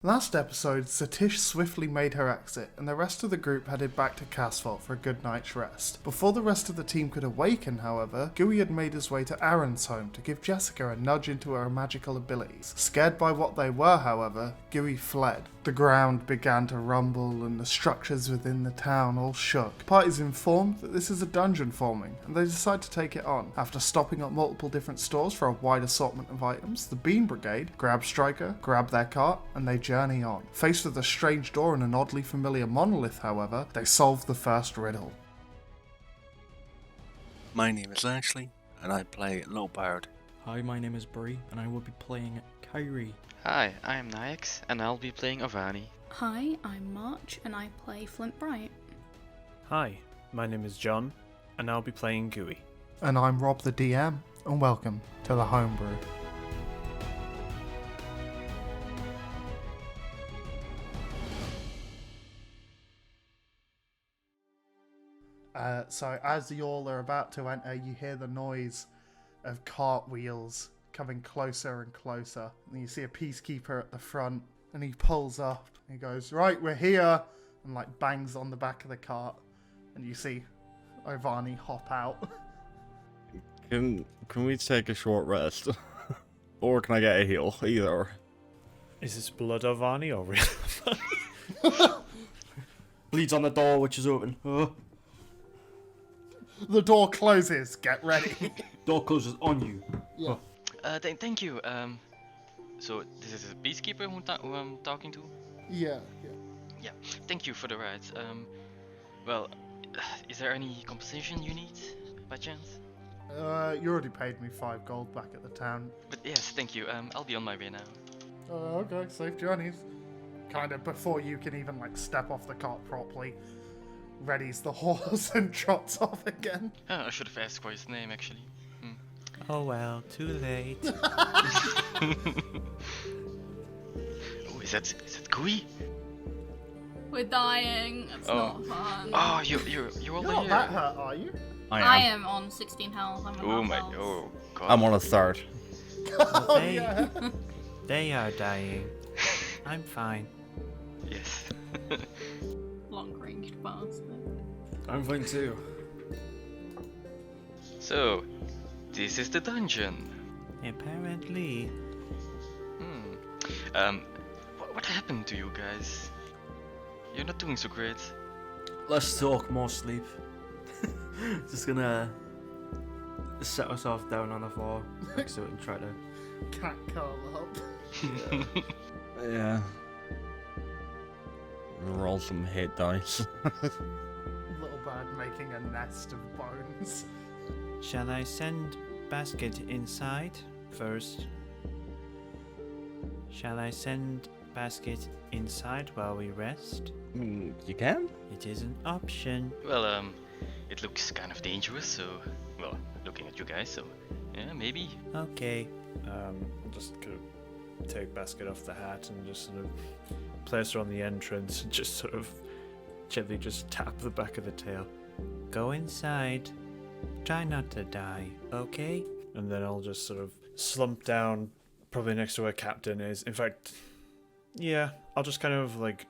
Last episode, Satish swiftly made her exit, and the rest of the group headed back to Casfault for a good night's rest. Before the rest of the team could awaken, however, Gooey had made his way to Aaron's home to give Jessica a nudge into her magical abilities. Scared by what they were, however, Gooey fled. The ground began to rumble, and the structures within the town all shook. The party's informed that this is a dungeon forming, and they decide to take it on. After stopping at multiple different stores for a wide assortment of items, the Bean Brigade grab Striker, grab their cart, and they journey on. Faced with a strange door and an oddly familiar monolith, however, they solve the first riddle. My name is Ashley, and I play Lopard. Hi, my name is Brew, and I will be playing Fryeri. Hi, I am Nyx, and I'll be playing Avani. Hi, I'm March, and I play Flint Bright. Hi, my name is John, and I'll be playing Gooey. And I'm Rob the DM, and welcome to the Homebrew. So as you all are about to enter, you hear the noise of cartwheels coming closer and closer. And you see a peacekeeper at the front, and he pulls up, and he goes, "Right, we're here," and like bangs on the back of the cart. And you see Ivani hop out. Can we take a short rest? Or can I get a heal? Either. Is this blood of Arnie or real? Bleeds on the door, which is open. The door closes. Get ready. Door closes on you. Yeah. Thank you. So this is a peacekeeper who I'm talking to? Yeah. Yeah, thank you for the ride. Well, is there any compensation you need, by chance? You already paid me 5 gold back at the town. But yes, thank you. I'll be on my way now. Okay, safe journeys. Kind of before you can even like step off the cart properly, readies the horse and trots off again. I should have asked for his name, actually. Oh well, too late. Oh, is that Gooey? We're dying. It's not fun. Oh, you're all You're not here. that hurt, are you? I am on 16 health. I'm Oh on my, health. oh god. I'm on a third. Oh yeah. They are dying. I'm fine. Yes. Long-ranged bastard. I'm fine too. So, this is the dungeon. Apparently. What happened to you guys? You're not doing so great. Let's talk more sleep. Just gonna set ourselves down on the floor next to it and try to... Cat curl up. Yeah. Roll some hit dice. Little bird making a nest of bones. Shall I send Basket inside first? Shall I send Basket inside while we rest? You can? It is an option. Well, it looks kind of dangerous, so... Well, looking at you guys, so... Yeah, maybe. Okay. I'll just kind of take Basket off the hat and just sort of place her on the entrance and just sort of gently just tap the back of the tail. Go inside. Try not to die, okay? And then I'll just sort of slump down, probably next to where Captain is. In fact, yeah, I'll just kind of like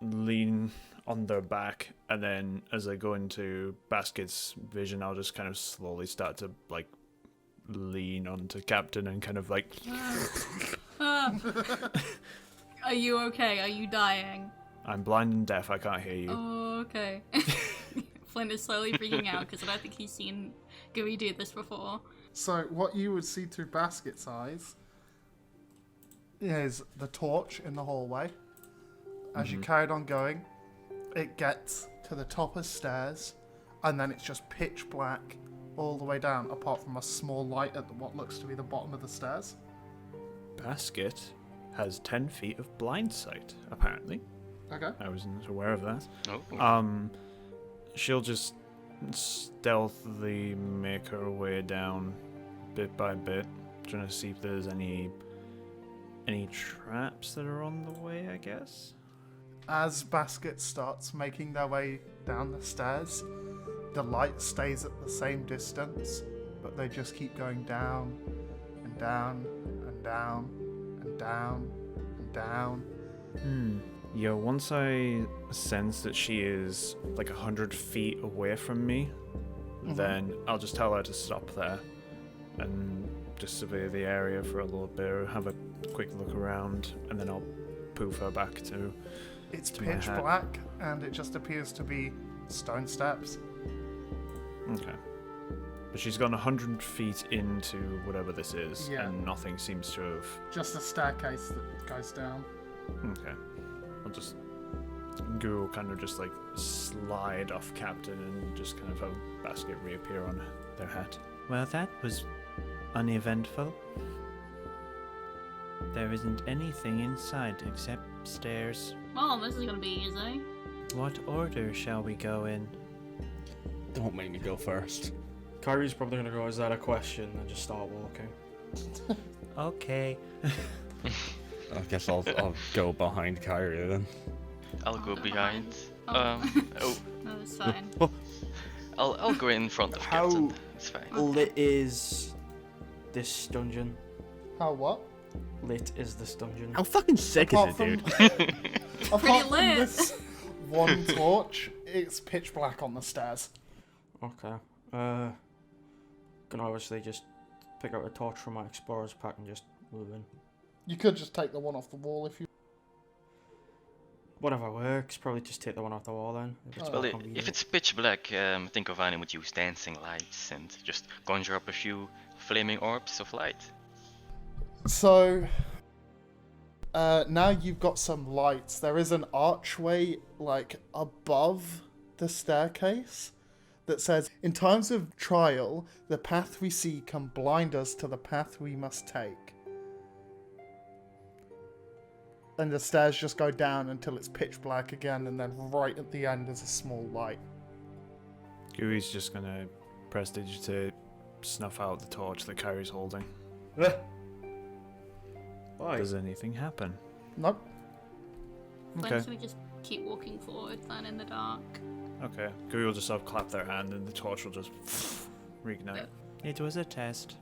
lean on their back, and then as I go into Basket's vision, I'll just kind of slowly start to like lean onto Captain and kind of like... Are you okay? Are you dying? I'm blind and deaf, I can't hear you. Oh, okay. Flint is slowly freaking out because I don't think he's seen Gooey do this before. So what you would see through Basket's eyes is the torch in the hallway. As you carried on going, it gets to the top of stairs, and then it's just pitch black all the way down, apart from a small light at what looks to be the bottom of the stairs. Basket has 10 feet of blind sight, apparently. Okay. I wasn't aware of that. Oh. She'll just stealthily make her way down bit by bit, trying to see if there's any traps that are on the way, I guess. As Basket starts making their way down the stairs, the light stays at the same distance, but they just keep going down and down and down and down and down Yeah, once I sense that she is like 100 feet away from me, then I'll just tell her to stop there and just survey the area for a little bit, or have a quick look around, and then I'll poof her back to. It's to my pitch hat. black, and it just appears to be stone steps. Okay. But she's gone 100 feet into whatever this is, Yeah. and nothing seems to have. Just a staircase that goes down. Okay. I'll just go kind of just like slide off Captain and just kind of have a basket reappear on their hat. Well, that was uneventful. There isn't anything inside except stairs. Well, this is gonna be easy. What order shall we go in? Don't make me go first. Kyrie's probably gonna go, is that a question? And just start walking. Okay. I guess I'll go behind Kyrie then. I'll go behind. Oh. Oh, No, it's fine. I'll go in front of How- Captain. It's fine. Lit is this dungeon. How what? Lit is this dungeon. How fucking sick Apart is it, from- dude? Apart Pretty from lit. this one torch, it's pitch black on the stairs. Okay. Can obviously just pick out a torch from my explorer's pack and just move in. You could just take the one off the wall if you. Whatever works. Probably just take the one off the wall then. If it's Oh. more Well, if convenient. it's pitch black, think of Annie would use dancing lights and just conjure up a few flaming orbs of light. So, now you've got some lights. There is an archway, like, above the staircase that says, "In times of trial, the path we see can blind us to the path we must take." And the stairs just go down until it's pitch black again, and then right at the end is a small light. Gooey's just gonna prestidigitate, snuff out the torch that Kyrie's holding. Why? Does anything happen? Nope. When Okay. should we just keep walking forward then in the dark? Okay. Gooey will just sort of clap their hand and the torch will just reignite. It was a test.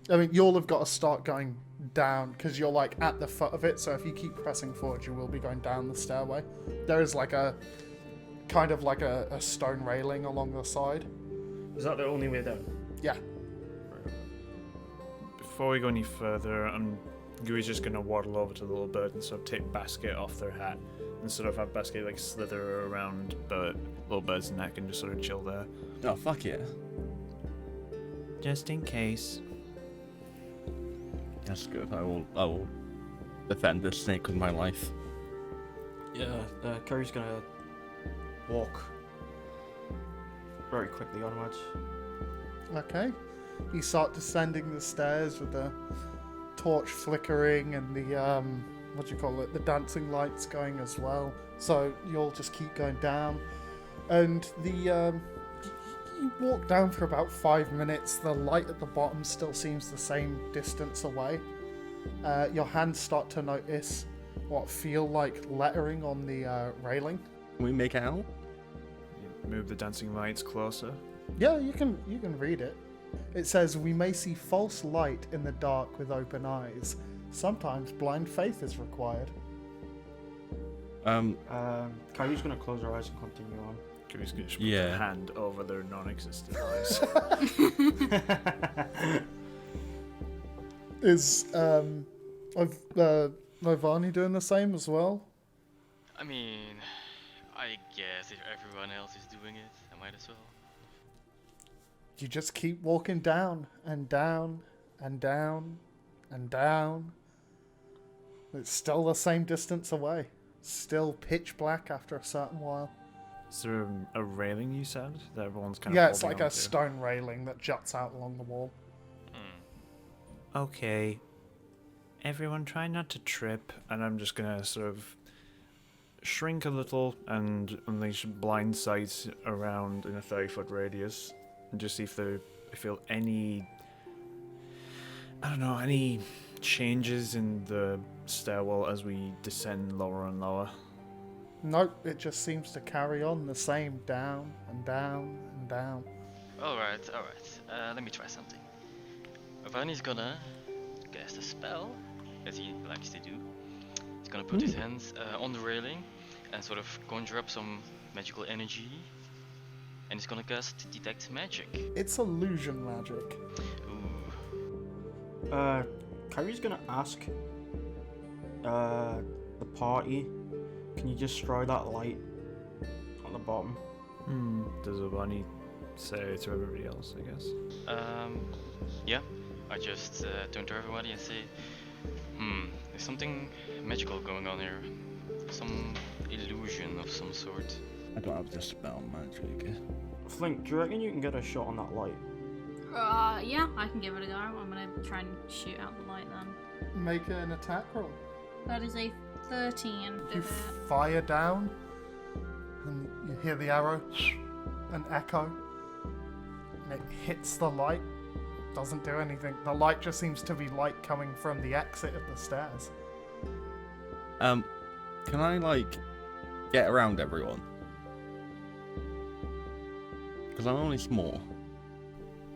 I mean, you'll have got to start going down because you're like at the foot of it. So if you keep pressing forward, you will be going down the stairway. There is like a kind of like a stone railing along the side. Is that the only way down? Yeah. Before we go any further, Gooey's just gonna waddle over to the little bird and sort of take basket off their hat and sort of have basket like slither around little bird's neck and just sort of chill there. Oh, fuck yeah. Just in case. That's good. I will defend this snake with my life. Yeah, Kyrie's gonna walk very quickly onwards. Okay. You start descending the stairs with the torch flickering and the what do you call it? The dancing lights going as well. So you'll just keep going down, and you walk down for about 5 minutes. The light at the bottom still seems the same distance away. Your hands start to notice what feel like lettering on the railing. Can we make out? You move the dancing lights closer. Yeah, you can read it. It says, "We may see false light in the dark with open eyes. Sometimes blind faith is required." Kyrie's gonna close her eyes and continue on. Gooey's gonna just put Yeah. their hand over their non-existent eyes. Is Novani doing the same as well? I mean, I guess if everyone else is doing it, I might as well. You just keep walking down and down and down and down. It's still the same distance away. Still pitch black after a certain while. Is there a railing you said that everyone's kind of Yeah, it's holding like a onto? stone railing that juts out along the wall. Okay. Everyone try not to trip. And I'm just gonna sort of shrink a little and unleash blind sight around in a 30-foot radius and just see if I feel any, I don't know, any changes in the stairwell as we descend lower and lower. Nope, it just seems to carry on the same, down and down and down. Alright. Let me try something. Ravani's gonna cast a spell, as he likes to do. He's gonna put his hands on the railing and sort of conjure up some magical energy. And he's gonna cast Detect Magic. It's illusion magic. Ooh. Kyrie's gonna ask the party, can you destroy that light on the bottom? Does a bunny say to everybody else, I guess? Yeah. I just turn to everybody and say, there's something magical going on here. Some illusion of some sort. I don't have dispel magic. Flink, do you reckon you can get a shot on that light? Yeah, I can give it a go. I'm gonna try and shoot out the light then. Make an attack roll. That is a 13. You fire down, and you hear the arrow, an echo, and it hits the light. Doesn't do anything. The light just seems to be light coming from the exit of the stairs. Can I, like, get around everyone? Because I'm only small.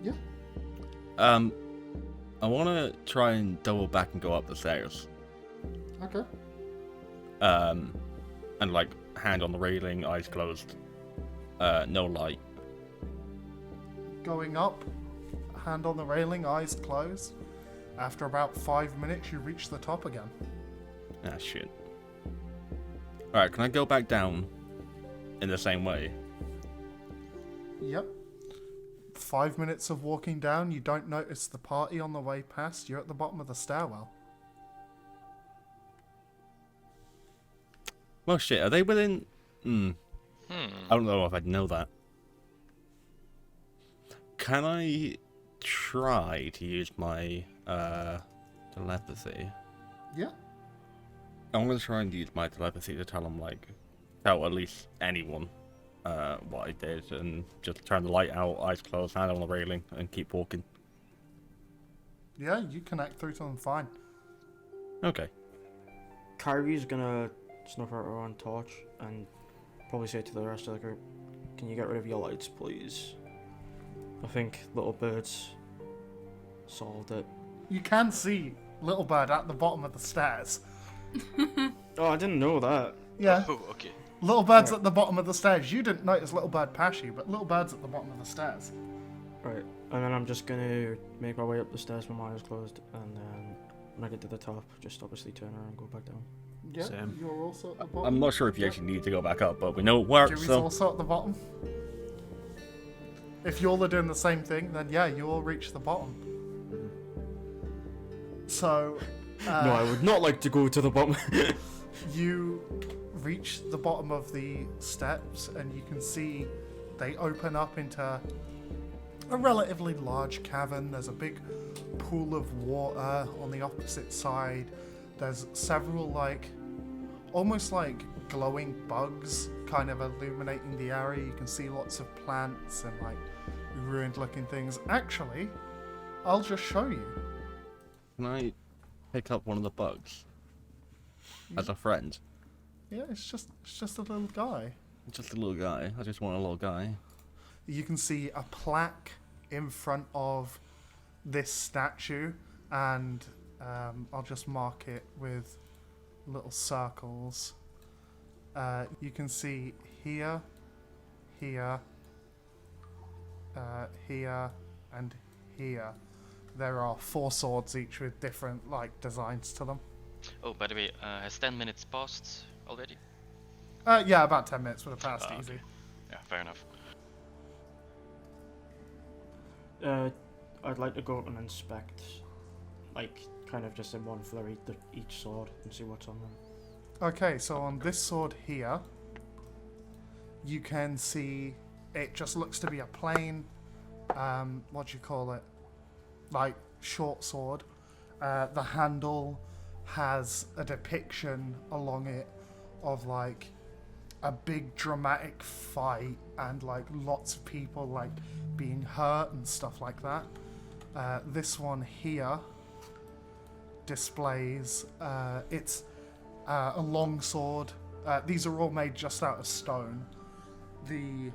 Yeah. I want to try and double back and go up the stairs. Okay. And, like, hand on the railing, eyes closed. No light. Going up, hand on the railing, eyes closed. After about 5 minutes, you reach the top again. Ah, shit. Alright, can I go back down in the same way? Yep. 5 minutes of walking down, you don't notice the party on the way past. You're at the bottom of the stairwell. Well, shit, are they within... I don't know if I'd know that. Can I try to use my telepathy? Yeah. I'm going to try and use my telepathy to tell them, like, tell at least anyone what I did, and just turn the light out, eyes closed, hand on the railing, and keep walking. Yeah, you connect through to them fine. Okay. Kyrie's gonna snuff out her own torch and probably say to the rest of the group, can you get rid of your lights, please? I think Little Bird's solved it. You can see Little Bird at the bottom of the stairs. Oh, I didn't know that. Yeah. Oh, okay. Little Bird's at the bottom of the stairs. You didn't notice Little Bird pass you, but Little Bird's at the bottom of the stairs. Right, and then I'm just gonna make my way up the stairs with my eyes closed, and then when I get to the top, just obviously turn around and go back down. Yeah, Same. you're also at the bottom. I'm not sure if you actually need to go back up, but we know it works, Dewey's so... also at the bottom. If you all are doing the same thing, then yeah, you all reach the bottom. So... No, I would not like to go to the bottom. You reach the bottom of the steps and you can see they open up into a relatively large cavern. There's a big pool of water on the opposite side. There's several almost like glowing bugs kind of illuminating the area. You can see lots of plants and like ruined looking things. Actually, I'll just show you. Can I pick up one of the bugs? As a friend? Yeah, it's just a little guy. Just a little guy. I just want a little guy. You can see a plaque in front of this statue, and I'll just mark it with little circles. You can see here, here, here, and here. There are 4 swords each with different designs to them. Oh, by the way, has 10 minutes passed already? Yeah, about 10 minutes would have passed Ah, easy. okay. Yeah, fair enough. I'd like to go up and inspect, kind of just in one flurry, each sword and see what's on them. Okay, so on this sword here, you can see it just looks to be a plain, what do you call it, short sword. The handle has a depiction along it of a big dramatic fight and lots of people being hurt and stuff like that. This one here displays it's a long sword. These are all made just out of stone. The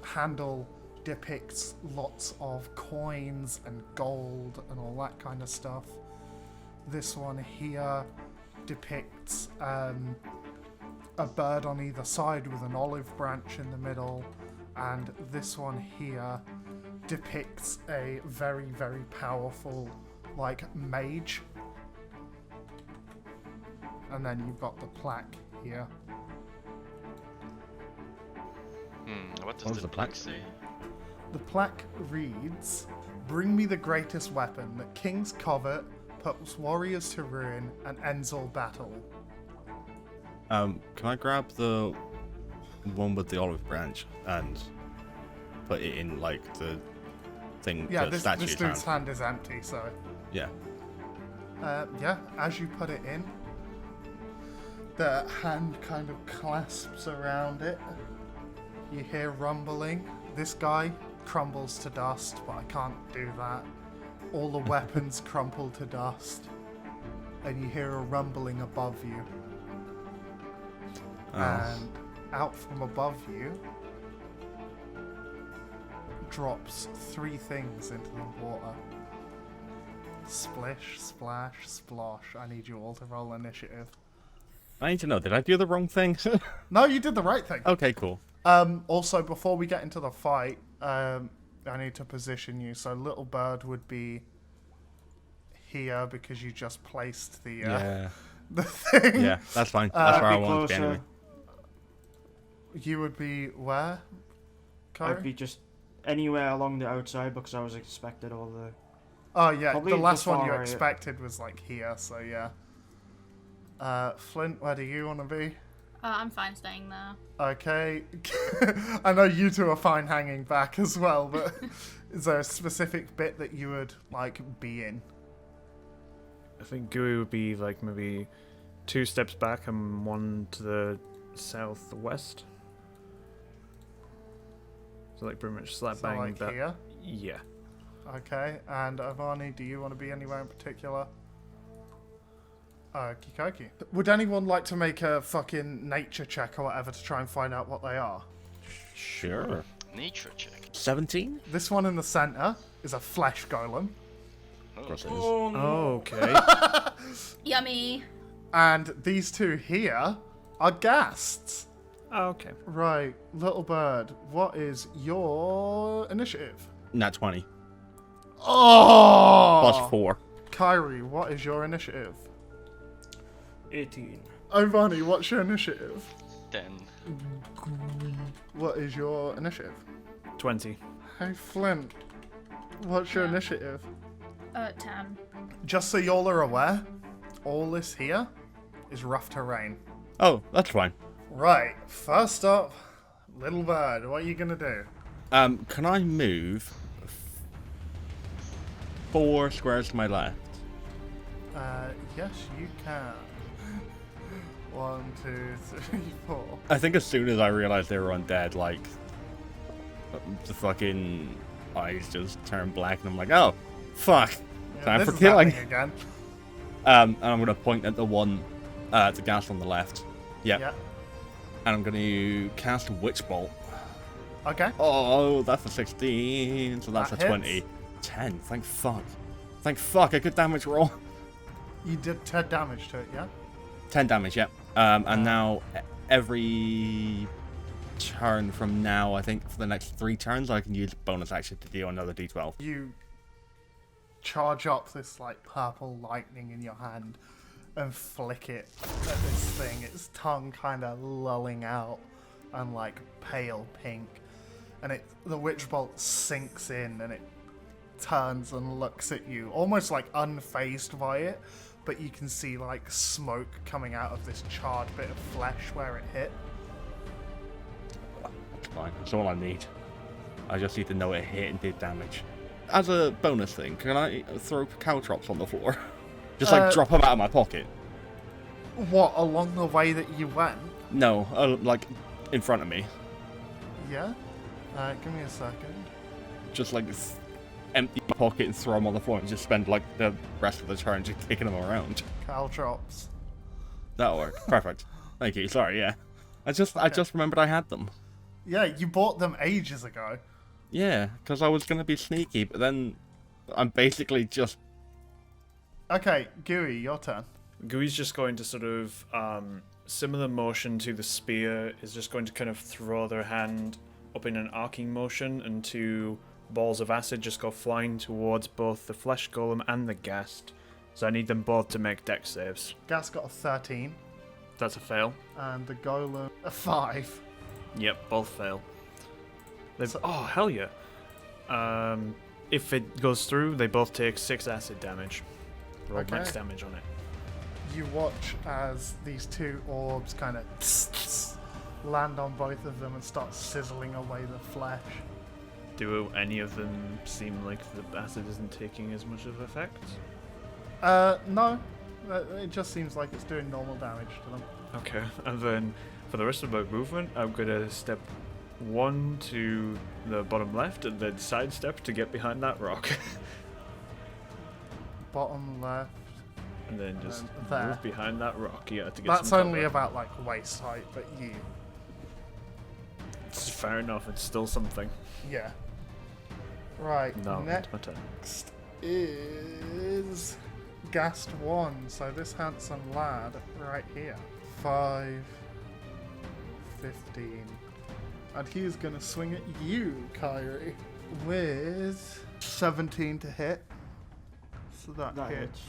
handle depicts lots of coins and gold and all that kind of stuff. This one here depicts a bird on either side with an olive branch in the middle, and this one here depicts a very, very powerful, like, mage. And then you've got the plaque here. What does the plaque say? The plaque reads, "Bring me the greatest weapon that kings covet, puts warriors to ruin, and ends all battle." Can I grab the one with the olive branch and put it in, like, the thing, Yeah, the this statue's dude's hand? hand is empty, so... Yeah. Yeah, as you put it in, the hand kind of clasps around it. You hear rumbling. This guy crumbles to dust, but I can't do that. All the weapons crumple to dust. And you hear a rumbling above you. Oh. And out from above you drops 3 things into the water. Splish, splash, splosh. I need you all to roll initiative. I need to know, did I do the wrong thing? No, you did the right thing. Okay, cool. Also, before we get into the fight, I need to position you. So little bird would be here because you just placed the Yeah. the thing. Yeah, that's fine. That's where I I'd be want to be closer. anyway. You would be where? I'd Kyrie? be just anywhere along the outside because I was expected all the... Oh yeah, probably the the last one you far right. expected was like here. So yeah. Flint, where do you want to be? I'm fine staying there. Okay. I know you two are fine hanging back as well, but is there a specific bit that you would, like, be in? I think Gooey would be like maybe 2 steps back and 1 to the southwest. So like pretty much slap So, bang like, that. here? Yeah. Okay, and Avani, do you want to be anywhere in particular? Kikoki. Would anyone like to make a fucking nature check or whatever to try and find out what they are? Sure. Nature check. 17? This one in the center is a flesh golem, Of course it is. Oh, okay. Yummy. and these two here are ghasts. Oh, okay. Right, little bird, what is your initiative? Nat 20. Oh! Plus 4. Kyrie, what is your initiative? 18. Ovani, what's your initiative? 10. What is your initiative? 20. Hey Flint, what's your Yeah. initiative? 10. Just so y'all are aware, all this here is rough terrain. Oh, that's fine. Right, first up, little bird, what are you gonna do? Can I move 4 squares to my left? Yes, you can. 1, 2, 3, 4. I think as soon as I realized they were undead, like, the fucking eyes just turned black, and I'm like, oh, fuck. Yeah, Time this for is killing. happening again. And I'm going to point at the one, the gas on the left. Yep. Yeah. And I'm going to cast Witch Bolt. Okay. Oh, that's a 16, so that's That a 20. hits. 10, thank fuck. Thank fuck, a good damage roll. You did 10 damage to it, yeah? 10 damage, yep. And now every turn from now, I think for the next 3 turns, I can use bonus action to deal another d12. You charge up this like purple lightning in your hand and flick it at this thing, its tongue kind of lolling out and like pale pink, and the witch bolt sinks in and it turns and looks at you almost like unfazed by it, but you can see like smoke coming out of this charred bit of flesh where it hit. That's fine, that's all I need. I just need to know it hit and did damage. As a bonus thing, can I throw caltrops on the floor? Just like drop them out of my pocket? What, along the way that you went? No, like in front of me. Yeah? Give me a second. Just like empty my pocket and throw them on the floor and just spend like the rest of the turn just kicking them around. Caltrops. That'll work. Perfect. Thank you. Sorry, yeah. I just remembered I had them. Yeah, you bought them ages ago. Yeah, because I was going to be sneaky, but then I'm basically just... Okay, Gooey, your turn. Gooey's just going to sort of similar motion to the spear, is just going to kind of throw their hand up in an arcing motion, and two balls of acid just go flying towards both the flesh golem and the ghast. So I need them both to make dex saves. Ghast got a 13, That's a fail. and the golem a 5. Yep, both fail. Oh, hell yeah. If it goes through, they both take 6 acid damage. Roll Okay. max damage on it. You watch as these two orbs kind of land on both of them and start sizzling away the flesh. Do any of them seem like the acid isn't taking as much of effect? No. It just seems like it's doing normal damage to them. Okay, and then for the rest of my movement, I'm gonna step 1 to the bottom left and then sidestep to get behind that rock. Bottom left. And then just there. move behind that rock, yeah, to get That's some only cover. about like waist height, but you. It's fair enough, it's still something. Yeah. Right. No, Next it's my turn. is Ghast 1. So this handsome lad right here. 5, 15. And he's going to swing at you, Kyrie, with 17 to hit. So that hits.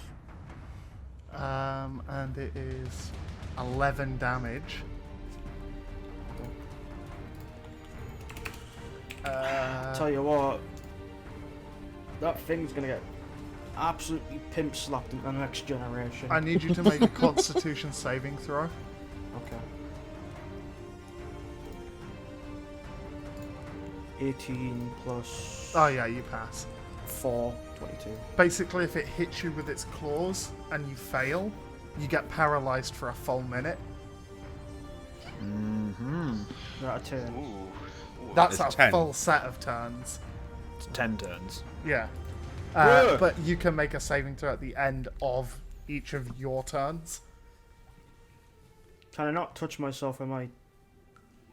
And it is 11 damage. Tell you what, that thing's gonna get absolutely pimp slapped in the next generation. I need you to make a Constitution saving throw. Okay. 18 plus Oh yeah, you pass. 4, 22. Basically, if it hits you with its claws and you fail, you get paralyzed for a full minute. Out of turn. Ooh. That's It's a 10. full set of turns. It's 10 turns. Yeah. Yeah. But you can make a saving throw at the end of each of your turns. Can I not touch myself? Am I?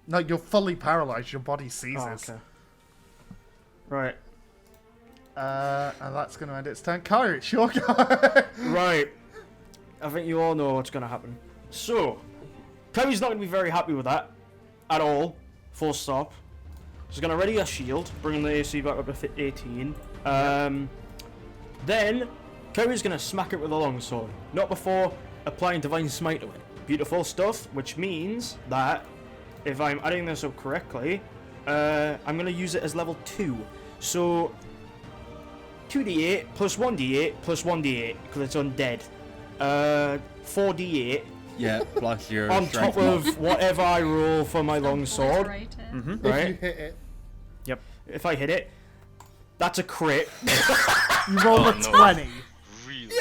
No, you're fully paralyzed. Your body Oh, seizes. okay. Right. And that's going to end its turn. Kyrie, it's your go. Right. I think you all know what's going to happen. So, Kyrie's not going to be very happy with that. At all. Full stop. She's going to ready a shield, bringing the AC back up to 18. Then, Kyrie's going to smack it with a longsword. Not before applying Divine Smite to it. Beautiful stuff, which means that, if I'm adding this up correctly, I'm going to use it as level 2. So, 2d8 plus 1d8 plus 1d8 because it's undead. 4d8 Yeah, plus your on strength top mod. of whatever I roll for my longsword. Obliterate it. If you Right? hit it, If I hit it, that's a crit. you roll a no. 20. Really?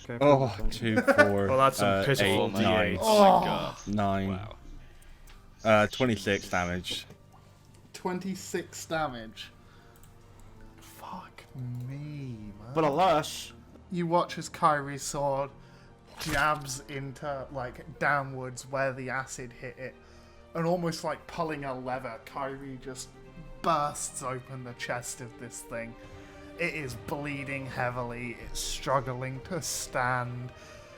Okay, Oh, 20. 2, 4, Well, that's some pitiful 8, D8. 9, Oh my god. 9, Wow. 26 damage. 26 damage. Fuck me, man. But alas, You watch as Kyrie's sword jabs into, like, downwards where the acid hit it. And almost like pulling a lever, Kyrie just bursts open the chest of this thing. It is bleeding heavily. It's struggling to stand.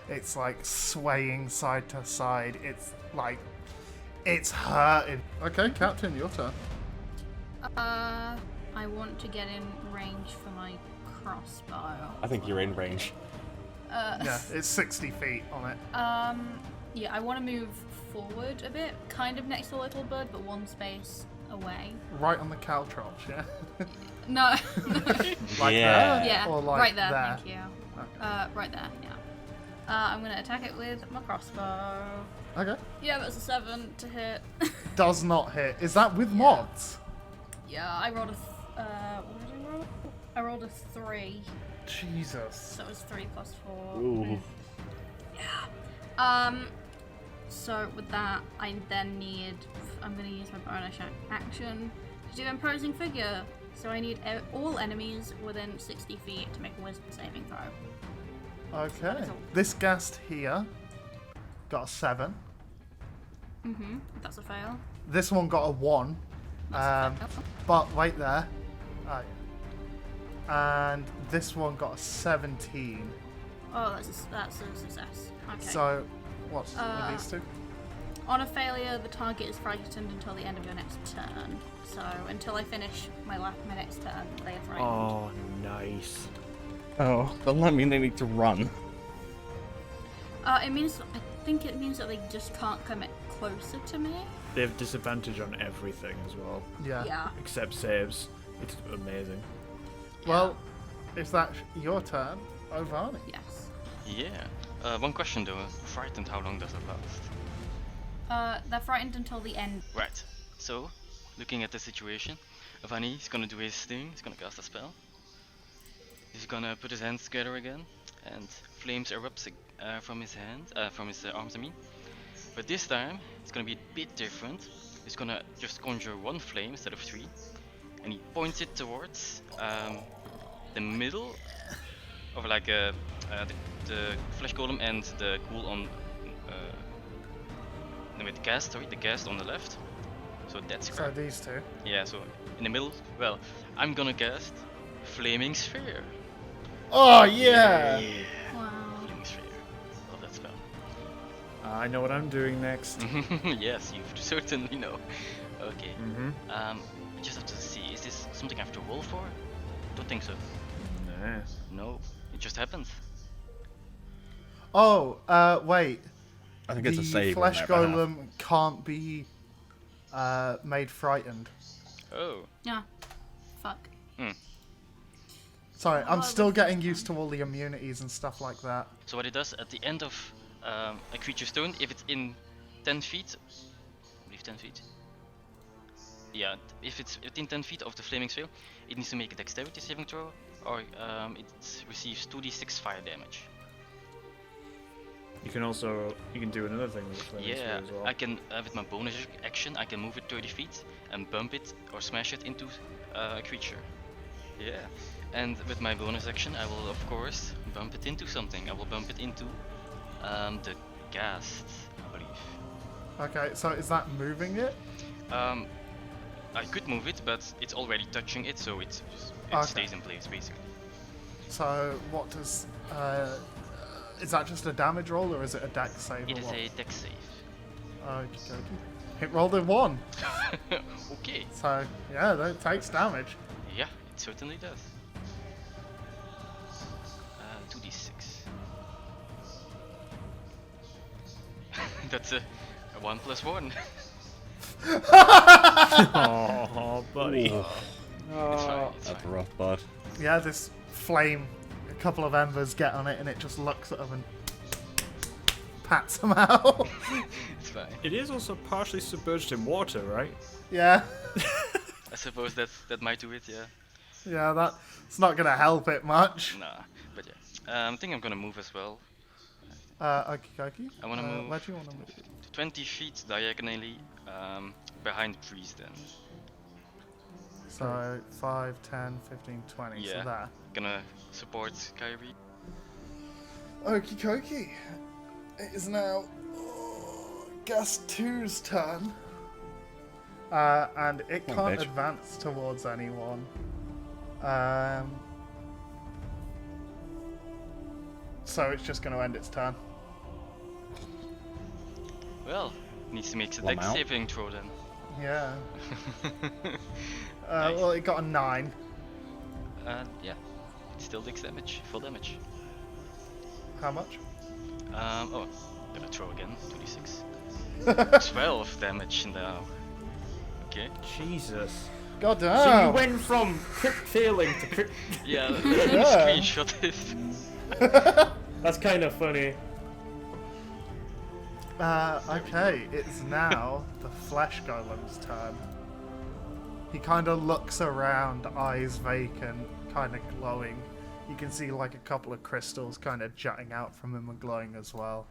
It's, like, swaying side to side. It's, like, it's hurting. Okay, Captain, your turn. I want to get in range for my crossbow. I think you're in range. Yeah, it's 60 feet on it. Yeah, I want to move forward a bit, kind of next to the little bird, but one space away. Right on the caltrops, yeah? No, Like Yeah. there? yeah, Or like right there, there? thank you. Right there, yeah. I'm gonna attack it with my crossbow. Okay. Yeah, that's a 7 to hit. Does not hit. Is that with mods? Yeah, I rolled what did I roll? I rolled a 3, Jesus. so it was 3 plus 4. Ooh. Yeah. So with that, I then need. I'm gonna use my bonus action to do imposing figure. So I need all enemies within 60 feet to make a wisdom saving throw. Okay. This ghast here got a 7. That's a fail. This one got a 1. But wait there. Oh, yeah. And this one got a 17. Oh, that's a success. Okay. So, what's Uh, these two? On a failure, the target is frightened until the end of your next turn. So until I finish my next turn, they are frightened. Oh, nice. Oh, doesn't that mean they need to run? It means I think it means that they just can't come closer to me. They have disadvantage on everything as well, Yeah. Yeah. except saves. It's amazing. Well, is that your turn, Ovani? Yes. Yeah. One question though. Frightened, how long does it last? They're frightened until the end. Right. So, looking at the situation, Avani's gonna do his thing. He's gonna cast a spell. He's gonna put his hands together again, and flames erupts from his arms. I mean, but this time it's gonna be a bit different. He's gonna just conjure one flame instead of three, and he points it towards the middle of like the flesh golem and the ghoul on. With the cast on the left. So that's So correct. these two. Yeah, so in the middle, well, I'm gonna cast Flaming Sphere. Oh yeah! Wow. Flaming Sphere. Love that spell. I know what I'm doing next. Yes, you certainly know. Okay. Mm-hmm. I just have to see, is this something I have to roll for? Don't think so. Nah. No, it just happens. Oh, wait. I think it's a save. The on flesh their behalf. golem can't be made frightened. Oh. Yeah. Fuck. Sorry, I'm Oh, still that's getting used to all the immunities and stuff like that. So what it does at the end of a creature's turn, if it's in 10 feet, I believe 10 feet. Yeah, if it's within 10 feet of the flaming sphere, it needs to make a dexterity saving throw, or it receives 2d6 fire damage. You can do another thing with the flaming sphere Yeah, as well. I can, with my bonus action, I can move it 30 feet and bump it or smash it into a creature. Yeah, and with my bonus action, I will of course bump it into something. I will bump it into the ghast, I believe. Okay, so is that moving it? I could move it, but it's already touching it, so it Okay. stays in place basically. So what does... is that just a damage roll or is it a dex save? It or is what? a dex save. Okey dokey. It rolled a 1. Okay. So, yeah, that takes damage. Yeah, it certainly does. 2d6. That's a 1 plus 1. Oh, buddy. It's fine, it's That's fine. rough, bud. Yeah, this flame, a couple of embers get on it and it just looks at them and pats them out. It's fine. It is also partially submerged in water, right? Yeah. I suppose that might do it, yeah. Yeah, that's not going to help it much. Nah, but yeah. I think I'm gonna move as well. Okie dokie. I wanna move. Where do you want to move? 20 feet diagonally behind Breeze then. So, 5, 10, 15, 20. Yeah. So there. Gonna support Kyrie. Okie dokie. It is now Gas 2's turn. And it Come on, can't bitch. advance towards anyone. So it's just going to end its turn. Well, needs to make a One dex out. saving throw then. Yeah. Nice. Well, it got a 9. Yeah, it's still dex damage, full damage. How much? Oh, gonna throw again, 2d6. 12 damage now. Okay. Jesus. God So you damn! went from crit failing to crit. Yeah, let me Yeah. screenshot this. That's kind of funny. Okay, it's now the Flesh Golem's turn. He kind of looks around, eyes vacant, kind of glowing. You can see like a couple of crystals kind of jutting out from him and glowing as well.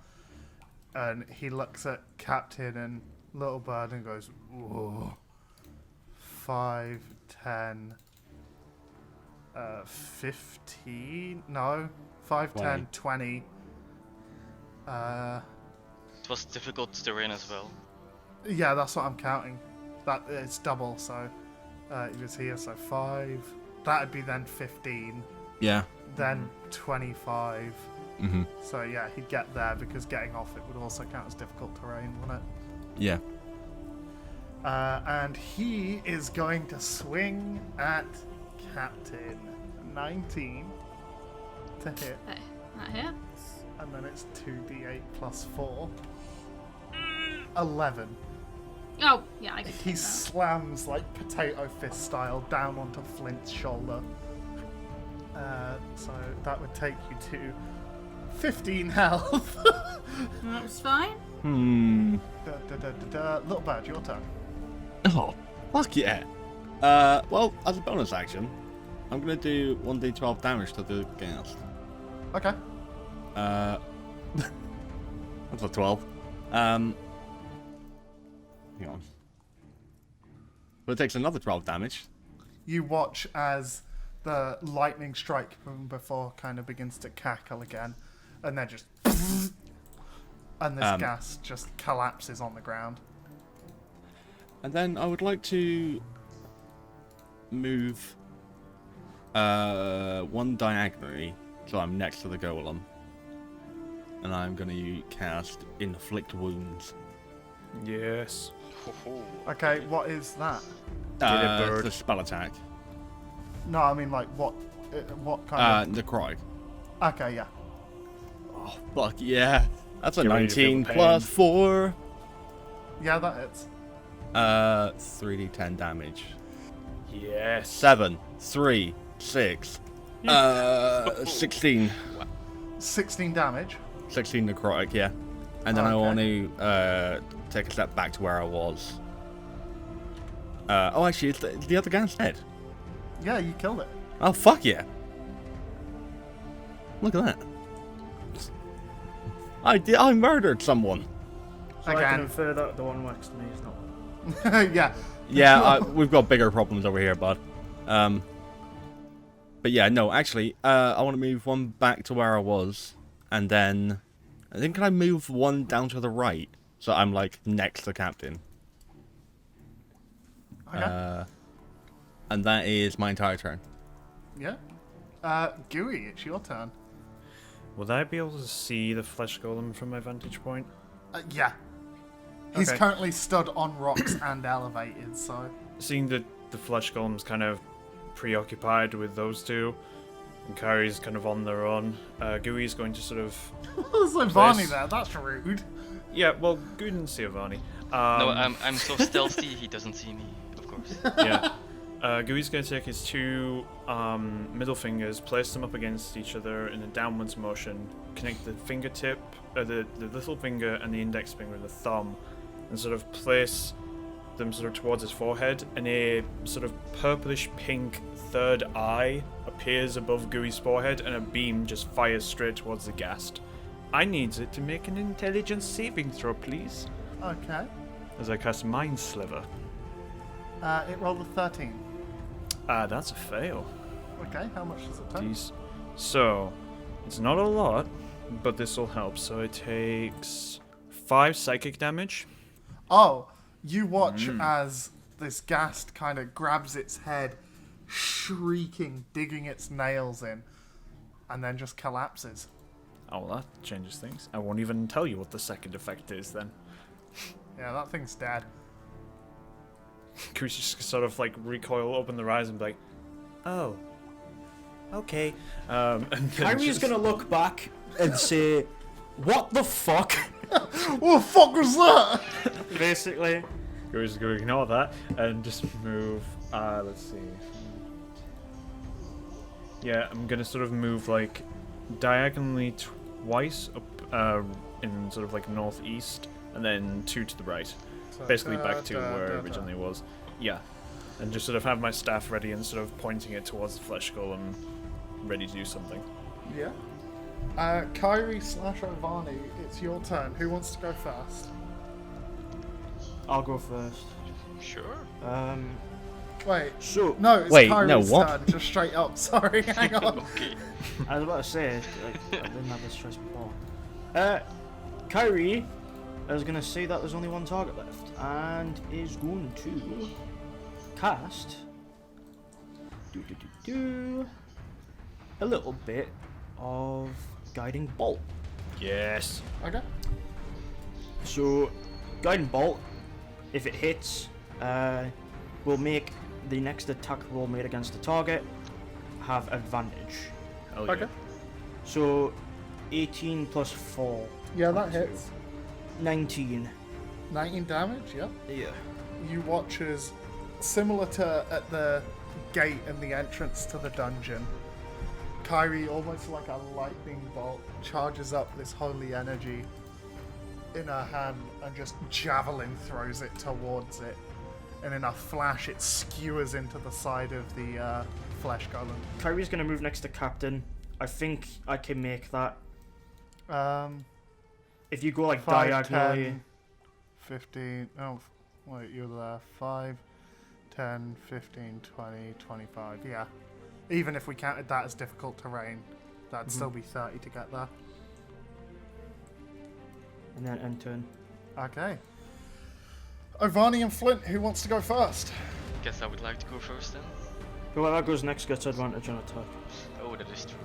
And he looks at Captain and Little Bird and goes, whoa. 5, 10, 15? No. 5, 10, 20. It was difficult terrain as well. Yeah, that's what I'm counting. That it's double, so it was here, so 5. That'd be then 15, Yeah. then 25, Mm-hmm. So yeah, he'd get there because getting off it would also count as difficult terrain, wouldn't it? Yeah. And he is going to swing at Captain. 19 to hit. Okay, that hits. And then it's 2d8 plus 4. 11. Oh, yeah, I can He take that. slams like potato fist style down onto Flint's shoulder. So that would take you to 15 health. That was fine. Little bird, your turn. Oh, fuck yeah. Well, as a bonus action, I'm gonna do 1d12 damage to the ghast. Okay. That's a 12. Hang on. But it takes another 12 damage. You watch as the lightning strike from before kind of begins to cackle again, and then just and this gas just collapses on the ground. And then I would like to move one diagonally, so I'm next to the golem. And I'm going to cast Inflict Wounds. Yes. Okay, what is that? It's a spell attack. No, I mean like what kind of... Necrotic. Okay, yeah. Oh, fuck yeah. That's a Get ready to feel 19 the plus pain. 4. Yeah, that hits. 3d10 damage. Yes. 7, 3, 6, 16. 16 damage. 16 necrotic, yeah. And then I Okay. want to take a step back to where I was. Oh, actually, it's the other guy's dead. Yeah, you killed it. Oh, fuck yeah. Look at that. I murdered someone. So I can Again. infer that the one next to me is not. Yeah. Yeah, we've got bigger problems over here, bud. But yeah, no, actually, I want to move one back to where I was, and then I think can I move one down to the right, so I'm like next to the captain. Okay. And that is my entire turn. Yeah. Gooey, it's your turn. Would I be able to see the flesh golem from my vantage point? Yeah. He's Okay. currently stood on rocks and elevated, so... Seeing that the flesh golem's kind of preoccupied with those two, and Kyrie's kind of on their own, Gooey's going to sort of... There's like Varney there, that's rude. Yeah, well, Gooey didn't see Avani. No, I'm so stealthy he doesn't see me, of course. Yeah. Gooey's going to take his two middle fingers, place them up against each other in a downwards motion, connect the fingertip, the little finger and the index finger and the thumb, and sort of place them sort of towards his forehead, and a sort of purplish pink third eye appears above Gooey's forehead, and a beam just fires straight towards the ghast. I need it to make an intelligence saving throw, please, Okay. as I cast Mind Sliver. It rolled a 13. That's a fail. Okay, how much does it take? These. So, it's not a lot, but this will help. So it takes 5 psychic damage. Oh, you watch as this ghast kind of grabs its head, shrieking, digging its nails in, and then just collapses. Oh, well, that changes things. I won't even tell you what the second effect is then. Yeah, that thing's dead. Can we just sort of like recoil, open their eyes, and be like, oh, okay. And then Kyrie's just- gonna look back and say, "What the fuck?" What the fuck was that? basically, we're just going to ignore that and just move. Let's see. Yeah, I'm gonna sort of move like diagonally twice up in sort of like northeast, and then 2 to the right. Basically back to where it originally was. Yeah. And just sort of have my staff ready and sort of pointing it towards the flesh golem, ready to do something. Yeah. Kyrie / Ivani, it's your turn. Who wants to go first? I'll go first. Sure. Wait. So No, it's Wait, Kyrie's no, what? turn. Just straight up. Sorry, hang on. Okay. I was about to say, like, I didn't have this choice before. Kyrie is gonna say that there's only one target left, and is going to cast a little bit of Guiding Bolt. Yes. Okay. So, Guiding Bolt, if it hits, will make the next attack roll made against the target have advantage. Oh, yeah. Okay. So, 18 plus 4. Yeah, that hits. 19. 19 damage, yeah. Yeah. You watch as, similar to at the gate and the entrance to the dungeon, Kyrie, almost like a lightning bolt, charges up this holy energy in her hand and just javelin throws it towards it. And in a flash, it skewers into the side of the flesh golem. Kyrie's gonna move next to Captain. I think I can make that. If you go like 5, diagonally. 10, 15. Oh, wait, you're there. 5, 10, 15, 20, 25. Yeah. Even if we counted that as difficult terrain, that'd still be 30 to get there. And then end turn. Okay. Ovani and Flint, who wants to go first? Guess I would like to go first then. Whoever goes next gets advantage on attack. Oh, that is true.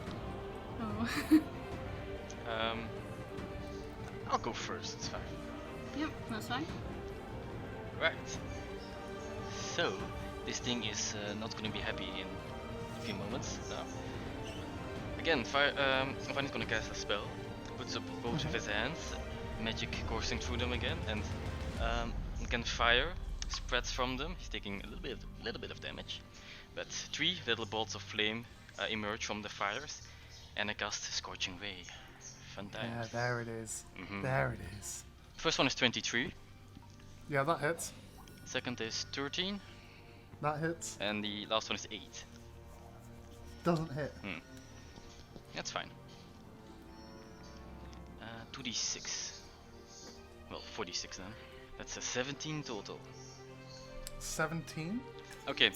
Oh. I'll go first, it's fine. Yep, that's fine. Right. So, this thing is not gonna be happy in a few moments. So, again, Van's gonna cast a spell, puts up both of his hands, magic coursing through them again, and again fire spreads from them. He's taking a little bit of damage, but 3 little bolts of flame emerge from the fires, and I cast Scorching Ray. Fun Yeah, times. there it is. Mhm. There it is. First one is 23, Yeah, that hits. second is 13, That hits. and the last one is 8. Doesn't hit. That's fine. 2d6. Well, 46 then. That's a 17 total. 17? Okay,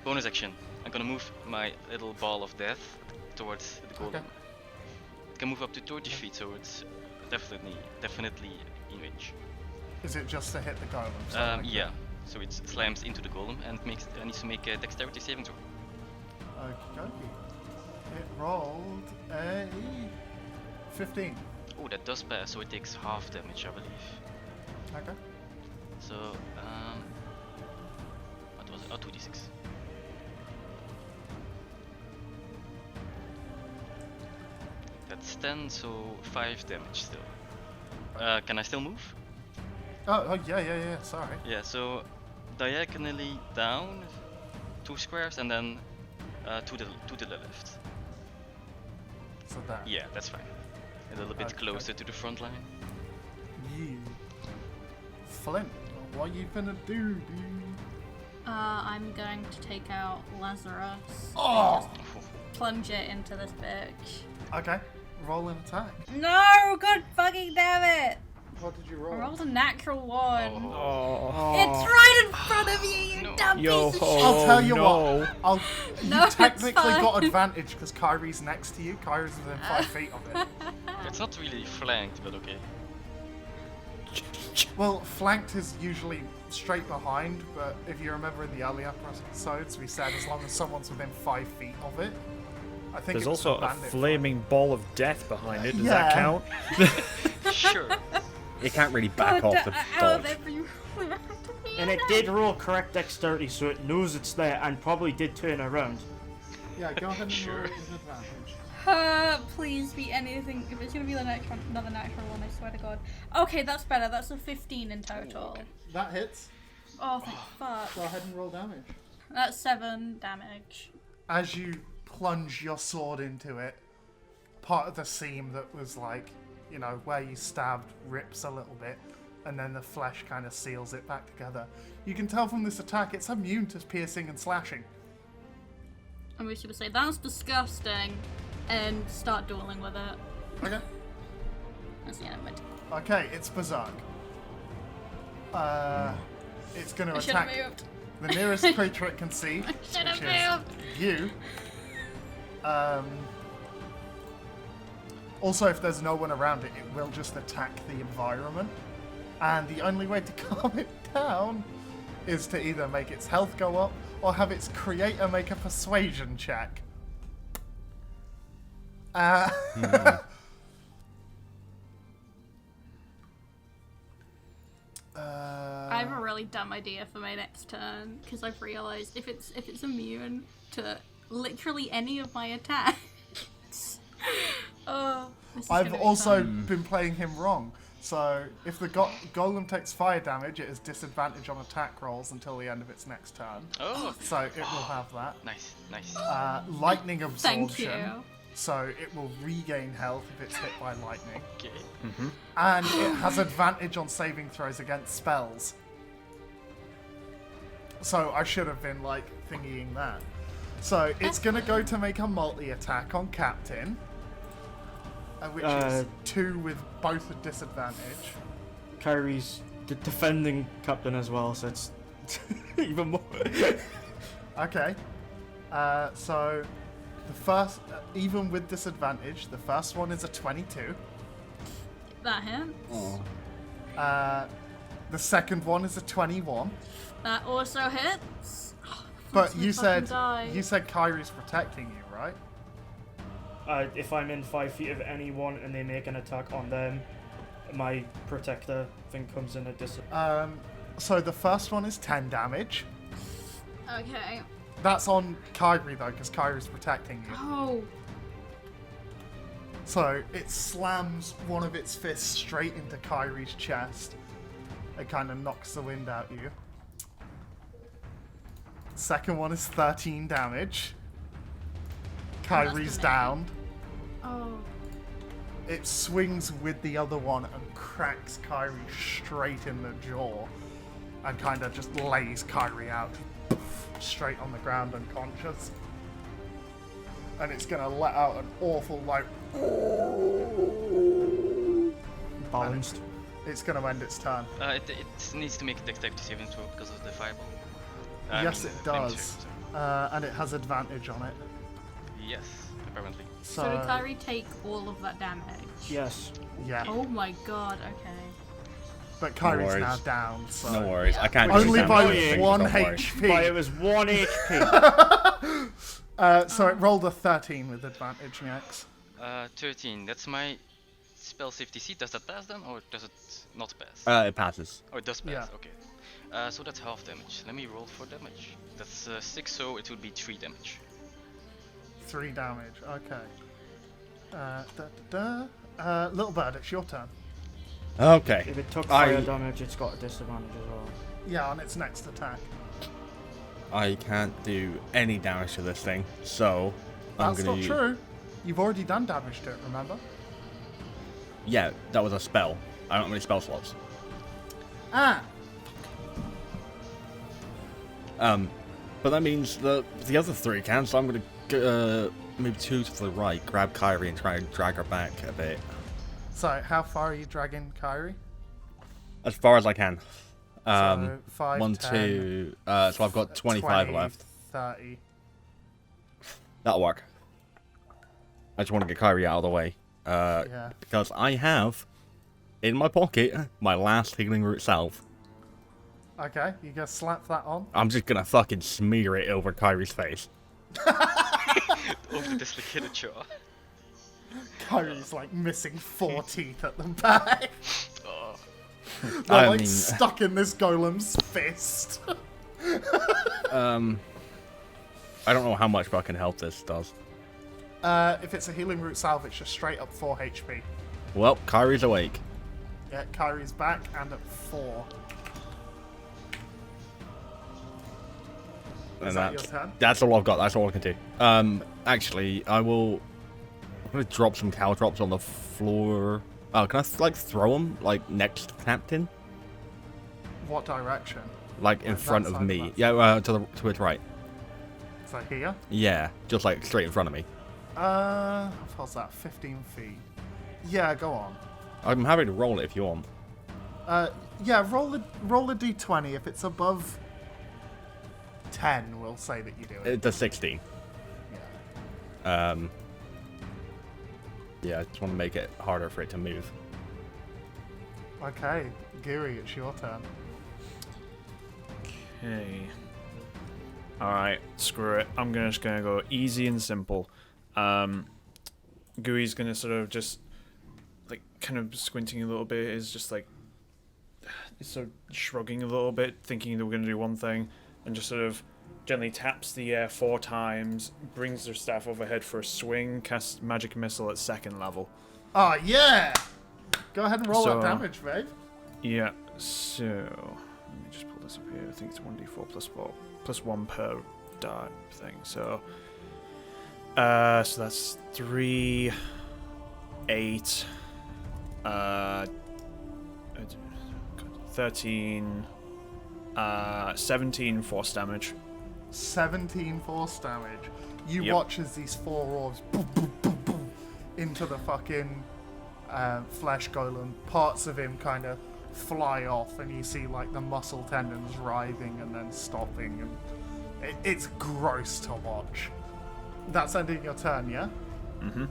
bonus action. I'm gonna move my little ball of death towards the golem. Okay. It can move up to 30 feet, so it's definitely in range. Is it just to hit the golem? So like Yeah. So it slams into the golem and needs to make a dexterity saving throw. Okay. It rolled a 15. Oh, that does pass, so it takes half damage, I believe. Okay. So, what was it? Oh, 2d6. That's 10, so 5 damage still. Can I still move? Oh, yeah. Sorry. Yeah, so diagonally down 2 squares and then to the left. So that. Yeah, that's fine. A little bit Okay. closer to the front line. You. Flint, what are you gonna do, dude? I'm going to take out Lazarus. Oh! And just plunge it into this bitch. Okay. Roll an attack. No! God fucking damn it! What did you I roll? rolled a natural 1. Oh. It's right in front of you, you No. dumb Yo piece of ho. shit! I'll tell you no. what. No, You it's technically got fine. advantage because Kyrie's next to you. Kyrie's within 5 feet of it. It's not really flanked, but okay. Well, flanked is usually straight behind, but if you remember in the earlier episodes, we said as long as someone's within 5 feet of it. I think There's it was also the a bandit flaming ball of death behind it. Does that Yeah. count? Sure. You can't really back God, off the out of dodge. everywhere. And it did roll correct dexterity, so it knows it's there and probably did turn around. fight. Yeah, go ahead and Sure. roll with advantage. Please be anything. If it's gonna be the next one, another natural one, I swear to God. Okay, that's better. That's a 15 in total. That hits. Oh, thank fuck. Go ahead and roll damage. That's 7 damage. As you plunge your sword into it, part of the seam that was like, you know, where you stabbed rips a little bit, and then the flesh kind of seals it back together. You can tell from this attack it's immune to piercing and slashing. And we should say, that's disgusting, and start dueling with it. Okay. That's the end of it. Okay, it's Berserk. It's going to I should have attack moved. the nearest creature it can see, I should which have is you. Also, if there's no one around it, it will just attack the environment. And the only way to calm it down is to either make its health go up or have its creator make a persuasion check. I have a really dumb idea for my next turn because I've realized if it's immune to literally any of my attacks. Oh, this is I've gonna be also fun. been playing him wrong. So if the golem takes fire damage, it has disadvantage on attack rolls until the end of its next turn. Oh, So it will have that. nice. Lightning absorption. Thank you. So it will regain health if it's hit by lightning. Okay. And it has advantage on saving throws against spells. So I should have been like thingying that. So it's gonna go to make a multi-attack on Captain. Which is 2 with both a disadvantage. Kyrie's defending captain as well, so it's even more. Okay. So the first, even with disadvantage, the first one is a 22. That hits. The second one is a 21. That also hits. But you said die. Kyrie's protecting you, right? If I'm in 5 feet of anyone and they make an attack on them, my protector thing comes in a So the first one is 10 damage. Okay. That's on Kyrie though, because Kyrie's protecting you. Oh. So it slams one of its fists straight into Kyrie's chest. It kind of knocks the wind out you. Second one is 13 damage. Kyrie's amazing. down. Oh. It swings with the other one and cracks Kyrie straight in the jaw. And kind of just lays Kyrie out. Straight on the ground unconscious. And it's going to let out an awful like... balanced. It's going to end its turn. It needs to make a dexterity saving throw because of the fireball. Yes, it flamethrower, does. sorry. And it has advantage on it. Yes, apparently. So did Kyrie take all of that damage? Yes. Yeah. Oh my god, okay. But Kyrie's worries. now down, so... No worries. I can't. Only do by damage, 1 don't worry. HP. But it was 1 HP. So it rolled a 13 with advantage next. 13. That's my spell safety DC. Does that pass then, or does it not pass? It passes. Oh, it does pass. Yeah. Okay. So that's half damage. Let me roll for damage. That's 6, so it would be 3 damage. 3 damage, okay. Little Bird, it's your turn. Okay. If it took fire damage, it's got a disadvantage as well. Yeah, on its next attack. I can't do any damage to this thing, so I'm That's gonna not true. You've already done damage to it, remember? Yeah, that was a spell. I don't have any spell slots. Ah! But that means the other 3 can, so I'm gonna move 2 to the right, grab Kyrie and try and drag her back a bit. So, how far are you dragging Kyrie? As far as I can. So, 5, 1, 10, 2, so I've got 25 20, left. 30. That'll work. I just want to get Kyrie out of the way. Yeah. Because I have, in my pocket, my last healing root salve. Okay, you gonna slap that on? I'm just gonna fucking smear it over Kyrie's face. Over this liquidity. Kyrie's like missing 4 teeth at the back. Oh. They're I like mean- stuck in this golem's fist. I don't know how much fucking health this does. If it's a healing root salve, it's just straight up 4 HP. Well, Kyrie's awake. Yeah, Kyrie's back and at 4. Is And that your turn? that's all I've got. That's all I can do. Actually, I'm gonna drop some cow drops on the floor. Oh, can I like throw them like next to Captain, What direction? like in Like front that of side me? of us? Yeah, to its right. So here? Yeah, just like straight in front of me. How far's that? 15 feet. Yeah, go on. I'm happy to roll it if you want. Yeah, roll a d20. If it's above 10, we'll say that you do it. It does 16. Yeah. Yeah, I just want to make it harder for it to move. Okay, Geary, it's your turn. Okay. Alright, screw it. I'm just gonna go easy and simple. Gooey's gonna sort of just like kind of squinting a little bit, is just like sort of shrugging a little bit, thinking that we're gonna do one thing, and just sort of gently taps the air 4 times, brings their staff overhead for a swing, casts magic missile at 2nd level. Oh yeah! Go ahead and roll So- that damage, babe. Yeah, so let me just pull this up here. I think it's 1d4 plus 4 plus 1 per die thing. So that's 3, 8, 13, 17 force damage. 17 force damage. You Yep. watch as these 4 orbs boom, boom, boom, boom, into the fucking flesh golem. Parts of him kind of fly off, and you see like the muscle tendons writhing and then stopping, and it's gross to watch. That's ending your turn, yeah? Mm-hmm.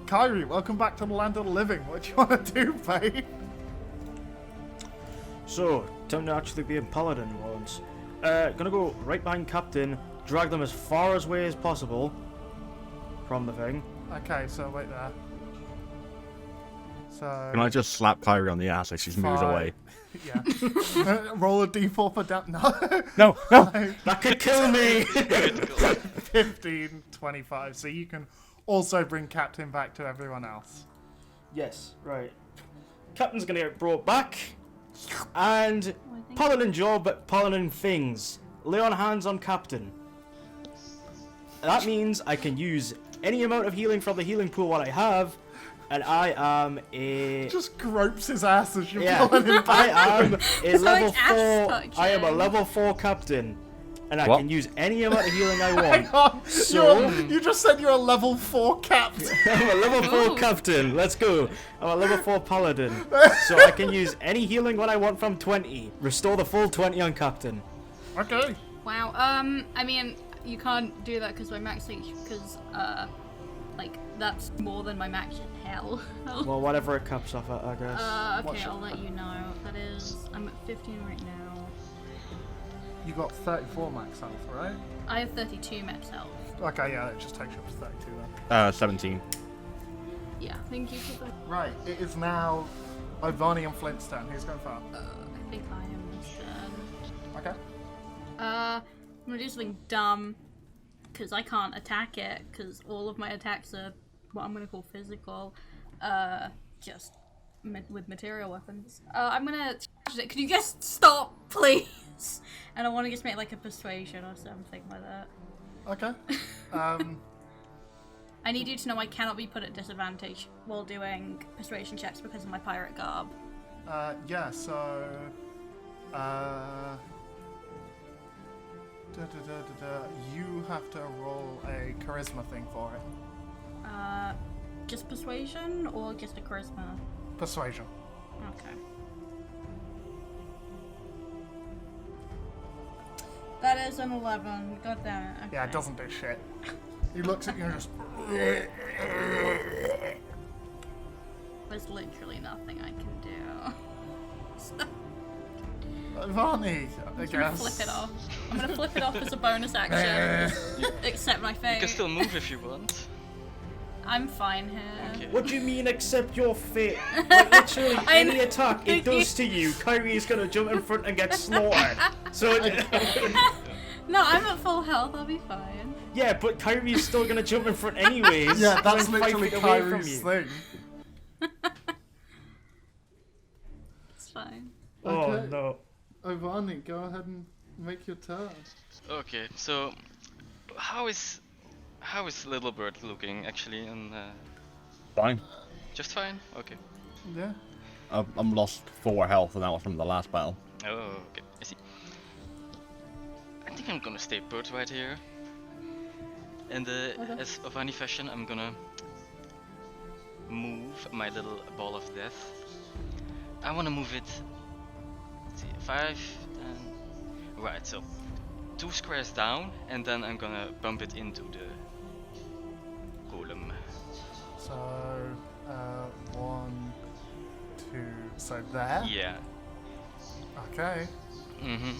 Kyrie, welcome back to the land of the living. What do you want to do, babe? So, time to actually be in paladin modes. Gonna go right behind Captain, drag them as far away as possible from the thing. Okay, so wait there. So Can I just slap Kyrie on the ass as she's moved 5, away? Yeah. Roll a d4 for damn. No. No, no. That could kill me! 15, 25. So you can also bring Captain back to everyone else. Yes, right. Captain's gonna get brought back. And Oh, I think- paladin job, paladin things. Lay on hands on Captain. That means I can use any amount of healing from the healing pool what I have, and I am a Just gropes his ass as you're yeah. pulling him I back. am a So level it's ass 4. touching. I am a level 4 captain, and I What? can use any amount of healing I Hang want. on. So- You just said you're a level 4 captain. I'm a level 4 Ooh. captain. Let's go. I'm a level 4 paladin, so I can use any healing what I want from 20. Restore the full 20 on captain. Okay. Wow. I mean, you can't do that because my max reach, because like that's more than my max hell. Well, whatever it caps off at, I guess. What's Okay, your- I'll let you know. That is, I'm at 15 right now. You got 34 max health, right? I have 32 max health. Okay, yeah, that just takes you up to 32 then. 17. Yeah, thank you for that. Right, it is now Ivani and Flint's turn. Who's going first? I think I am this turn. Okay. I'm gonna do something dumb, because I can't attack it, because all of my attacks are what I'm gonna call physical, just with material weapons. I'm gonna could you just stop, please? And I want to just make like a persuasion or something like that. Okay. I need you to know I cannot be put at disadvantage while doing persuasion checks because of my pirate garb. Yeah, so... You have to roll a charisma thing for it. Just persuasion or just a charisma? Persuasion. Okay. That is an 11. God damn it. Okay. Yeah, it doesn't do shit. He looks at you and just... There's literally nothing I can do. Ivani, I I'm gonna guess. flip it off. I'm gonna flip it off as a bonus action. Accept my fate. You can still move if you want. I'm fine here. Okay. What do you mean accept your fate? Like literally I any know. attack it does to you, Kyrie's gonna jump in front and get slaughtered. So No, I'm at full health. I'll be fine. yeah, but Kyrie's still gonna jump in front anyways. Yeah, that's and 5 literally feet away from Kyrie's you. thing. It's fine. Oh Okay. no. Ivani, go ahead and make your turn. Okay, so how is Little Bird looking actually? And Fine. just fine. Okay. Yeah. I'm lost 4 health, and that was from the last battle. Oh, okay. I see. I think I'm gonna stay put right here. And as of any fashion, I'm gonna move my little ball of death. I wanna move it. Let's see, 5, 10. Right, so 2 squares down, and then I'm gonna bump it into the golem. So, 1, 2, so there. Yeah. Okay. Mm-hmm.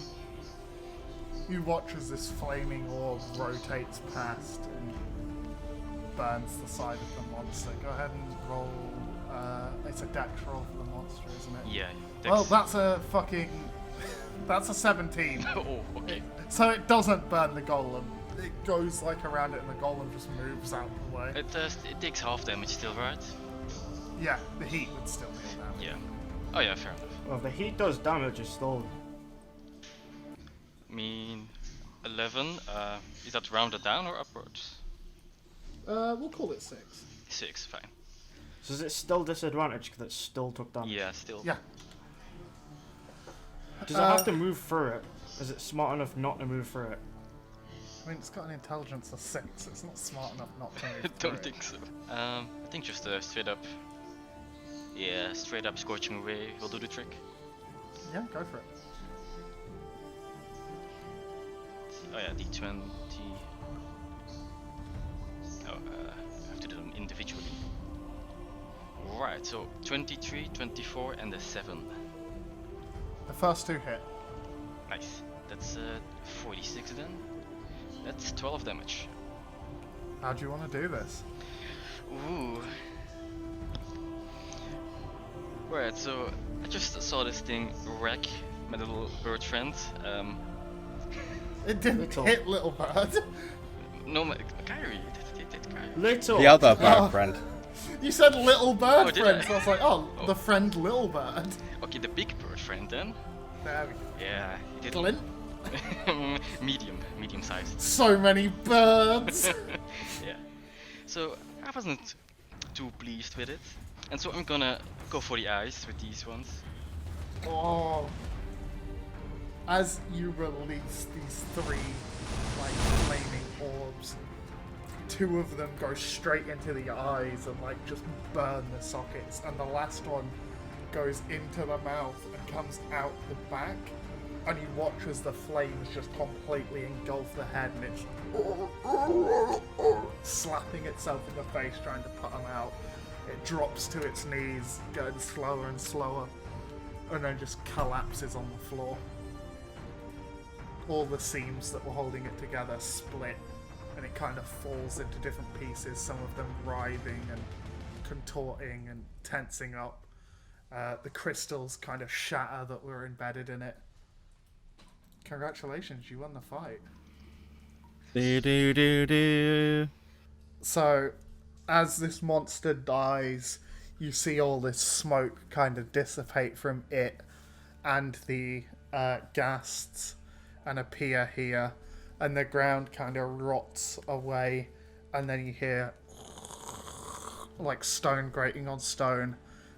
You watch as this flaming orb rotates past and burns the side of the monster. Go ahead and roll. It's a dex roll for the monster, isn't it? Yeah. Well, that's a fucking. That's a 17. Oh, okay. So it doesn't burn the golem. It goes like around it, and the golem just moves out of the way. It takes half damage still, right? Yeah, the heat would still deal damage. Yeah. Oh yeah, fair enough. Well, if the heat does damage, it's still. I mean, 11. Is that rounded down or upwards? We'll call it 6. 6, fine. So is it still disadvantage because it still took damage? Yeah, still. Yeah. Does it have to move through it? Is it smart enough not to move through it? I mean, it's got an intelligence of 6. It's not smart enough not to move I through don't it. think so. I think just straight up. Yeah, straight up scorching ray will do the trick. Yeah, go for it. Oh yeah, D20. Oh, I have to do them individually. Right, so 23, 24, and a 7. The first 2 hit. Nice. That's 46 then. That's 12 damage. How do you want to do this? Ooh. Right, so I just saw this thing wreck my little bird friend. It didn't Little. hit Little Bird. No, Kyrie. It did Kyrie. Little. The other bird Oh. friend. You said Little Bird Oh, did friend, I? so I was like, oh, Oh. the friend Little Bird. Okay, the big bird friend then. There we go. Yeah, he did. Glint. medium sized. So many birds. Yeah. So I wasn't too pleased with it, and so I'm gonna go for the eyes with these ones. Oh. As you release these 3, like, flaming orbs, 2 of them go straight into the eyes and, like, just burn the sockets, and the last one goes into the mouth and comes out the back, and you watch as the flames just completely engulf the head, and it's slapping itself in the face trying to put them out. It drops to its knees, going slower and slower, and then just collapses on the floor. All the seams that were holding it together split, and it kind of falls into different pieces, some of them writhing and contorting and tensing up. The crystals kind of shatter that were embedded in it. Congratulations, you won the fight. Do. So, as this monster dies, you see all this smoke kind of dissipate from it and the ghasts and appear here, and the ground kind of rots away, and then you hear like stone grating on stone,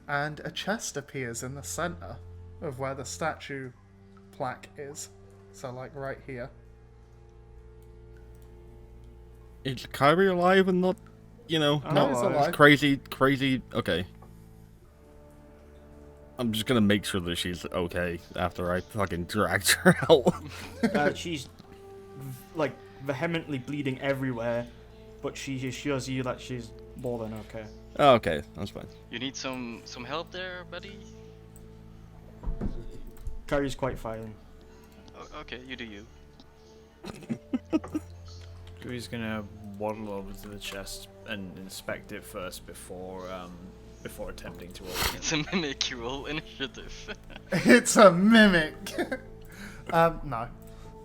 and a chest appears in the center of where the statue plaque is. So, like, right here. Is Kyrie alive and not, No, he's alive. crazy? Okay. I'm just gonna make sure that she's okay after I fucking dragged her out. She's like vehemently bleeding everywhere, but she assures you that she's more than okay. Oh, okay, that's fine. You need some help there, buddy? Kyrie's quite fine. Oh, okay, you do you. Gooey's gonna waddle over to the chest and inspect it first before attempting to open it. It's a mimic roll initiative. It's a mimic. No.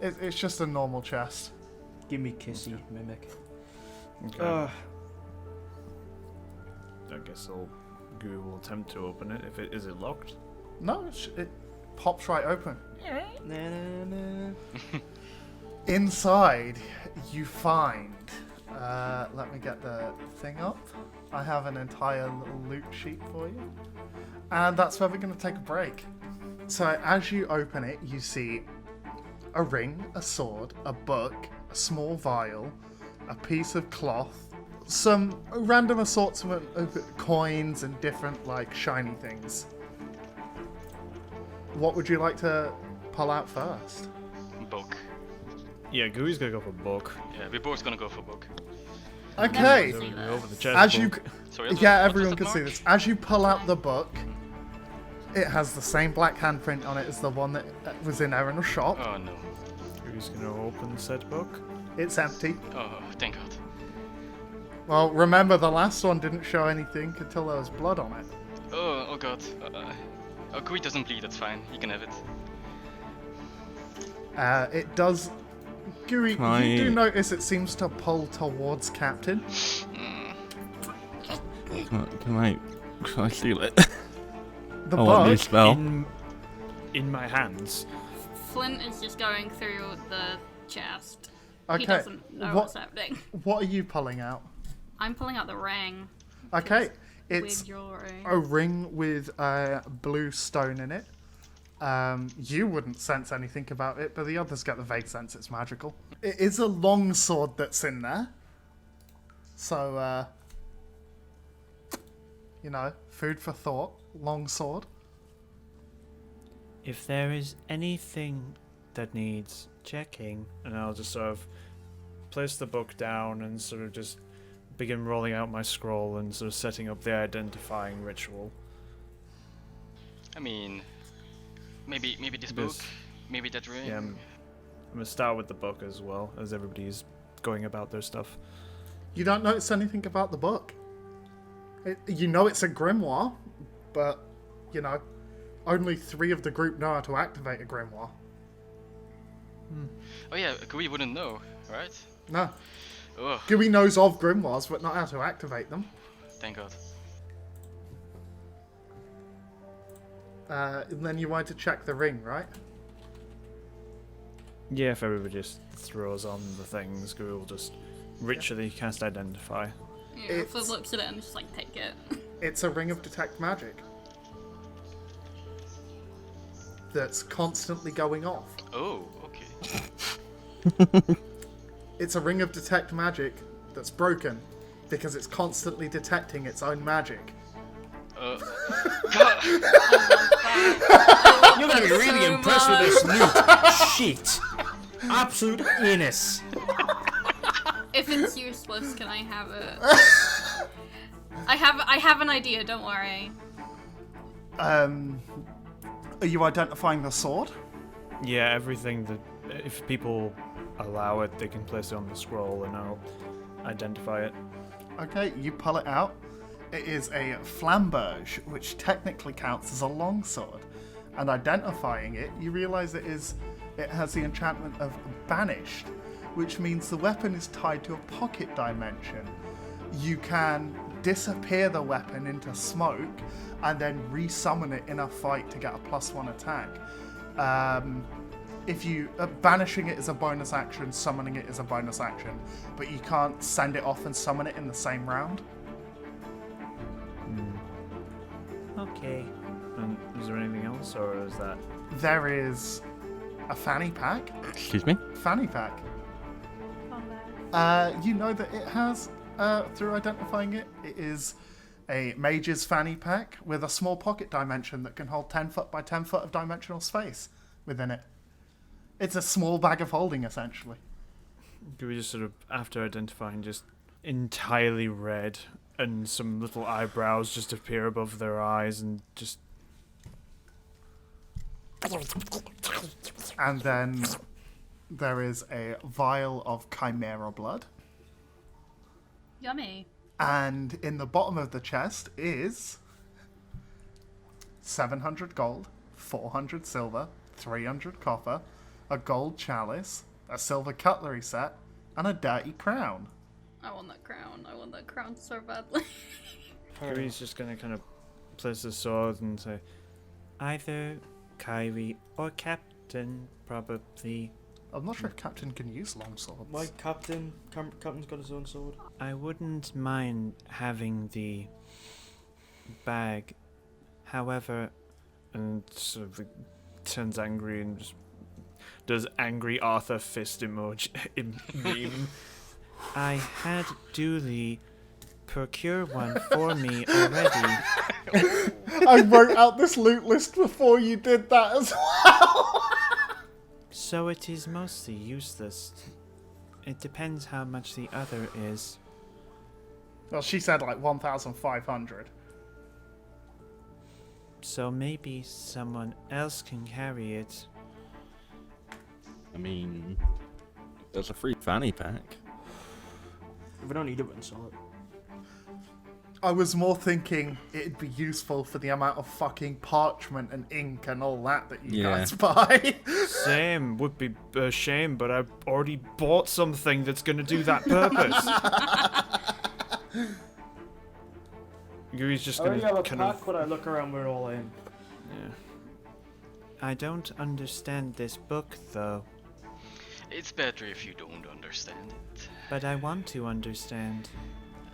It's just a normal chest. Give me kissy, mimic. Okay. I guess Gooey will attempt to open it. Is it locked? No, it pops right open. Na, na, na. Inside, you find... let me get the thing up. I have an entire little loot sheet for you. And that's where we're going to take a break. So as you open it, you see a ring, a sword, a book, a small vial, a piece of cloth, some random assortment of coins and different, like, shiny things. What would you like to pull out first? Book. Yeah, Gooey's gonna go for book. Yeah, we're both gonna go for book. Okay. See We this. over the chest. As you... book. Sorry, Yeah, what everyone was can that see mark? this. As you pull out the book, it has the same black handprint on it as the one that was in Erin's shop. Oh no. Gooey's gonna open said book. It's empty. Oh, thank God. Well, remember the last one didn't show anything until there was blood on it. Oh god. Oh, Kui doesn't bleed, that's fine. He can have it. It does. Gooey, Can you do I- notice it seems to pull towards Captain. Can I steal it? The I want a new bug. spell. In my hands. Flint is just going through the chest. He Okay. doesn't know What? what's happening. What are you pulling out? I'm pulling out the ring. Okay. Weird It's jewelry. a ring with a blue stone in it. You wouldn't sense anything about it, but the others get the vague sense it's magical. It is a long sword that's in there. So, food for thought. Long sword. If there is anything that needs checking, And I'll just sort of place the book down and sort of just begin rolling out my scroll and sort of setting up the identifying ritual. I mean, maybe this book, This- maybe that ring. Yeah, I'm gonna start with the book as well, as everybody's going about their stuff. You don't notice anything about the book. You know it's a grimoire, but, only 3 of the group know how to activate a grimoire. Oh yeah, Kui wouldn't know, right? No. Oh, Gooey knows of grimoires, but not how to activate them. thank god. And then you wanted to check the ring, right? Yeah, if everybody just throws on the things, Google will just ritually cast identify. Yeah, It's- Flint looks at it and just like take it. It's a ring of detect magic. That's constantly going off. Oh, okay. It's a ring of detect magic that's broken because it's constantly detecting its own magic. God. you're gonna be really So impressed with this loot. Shit. Absolute anus. If it's useless, can I have it? I have an idea. Don't worry. Are you identifying the sword? Yeah, everything that, if people allow it, they can place it on the scroll and I'll identify it. Okay, you pull it out. It is a flamberge, which technically counts as a longsword. And identifying it, you realize it has the enchantment of banished, which means the weapon is tied to a pocket dimension. You can disappear the weapon into smoke and then resummon it in a fight to get a +1 attack. If you banishing it is a bonus action, summoning it is a bonus action, but you can't send it off and summon it in the same round. Okay. And is there anything else, or is that... There is a fanny pack. Excuse me? Fanny pack. You know that it has, through identifying it, it is a mage's fanny pack with a small pocket dimension that can hold 10 foot by 10 foot of dimensional space within it. It's a small bag of holding, essentially. Do we just sort of, after identifying, just entirely red and some little eyebrows just appear above their eyes and just... And then there is a vial of chimera blood. Yummy. And in the bottom of the chest is 700 gold, 400 silver, 300 copper, a gold chalice, a silver cutlery set, and a dirty crown. I want that crown. I want that crown so badly. Kiri's just gonna kind of place his sword and say, Either Kyrie or Captain, probably. I'm not sure if Captain can use longswords. My captain's got his own sword. I wouldn't mind having the bag. However, and sort of turns angry and just does angry Arthur fist emoji meme. I had duly procure one for me already. I wrote out this loot list before you did that as well. So it is mostly useless. It depends how much the other is. Well, she said like 1,500. So maybe someone else can carry it. I mean, there's a free fanny pack. If we don't need it, we can sell it. I was more thinking it'd be useful for the amount of fucking parchment and ink and all that you Yeah. guys buy. Same. Would be a shame, but I've already bought something that's going to do that purpose. Yuri's just I going already have to a kind pack of... when I look around we're all in. Yeah. I don't understand this book, though, It's better if you don't understand it. but I want to understand.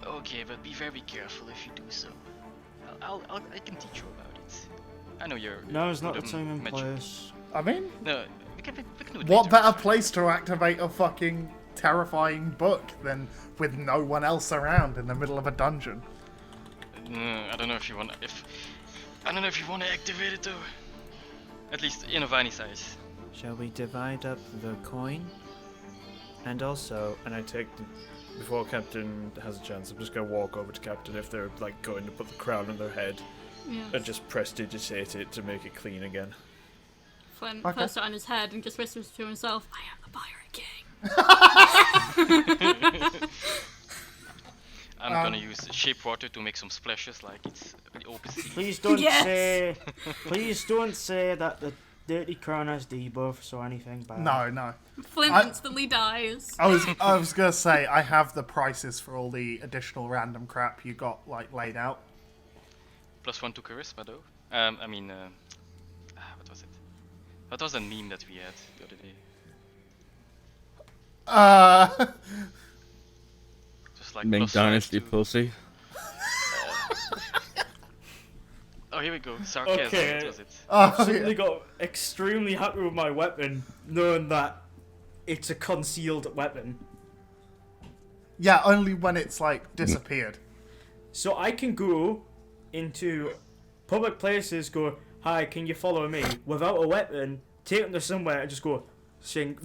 Okay, but be very careful if you do so. I can teach you about it. I know you're. No, it's not the good at time and magic. place. I mean, No, we can do it what later, better it's fine. place to activate a fucking terrifying book than with no one else around in the middle of a dungeon? I don't know if you want. I don't know if you want to activate it though. At least in a Vani size. Shall we divide up the coin? And also, And I take the... Before Captain has a chance, I'm just going to walk over to Captain if they're like going to put the crown on their head Yeah. and just prestidigitate it to make it clean again. Flynn Okay. puts it on his head and just whispers to himself, I am the Pirate King. I'm gonna use shape water to make some splashes like it's the open sea. Please don't Yes! say. Please don't say that the dirty crown has debuffs or anything bad. No. Flynn I- instantly dies. I was gonna say I have the prices for all the additional random crap you got like laid out. +1 to charisma though. What was it? What was a meme that we had the other day? Just like Ming +5 Dynasty to- pussy. Oh, here we go. Sarcasm. Okay. What was it? I've suddenly got extremely happy with my weapon, knowing that it's a concealed weapon. Yeah, only when it's like disappeared. So I can go into public places, go, hi, can you follow me? Without a weapon, take them to somewhere and just go, sing.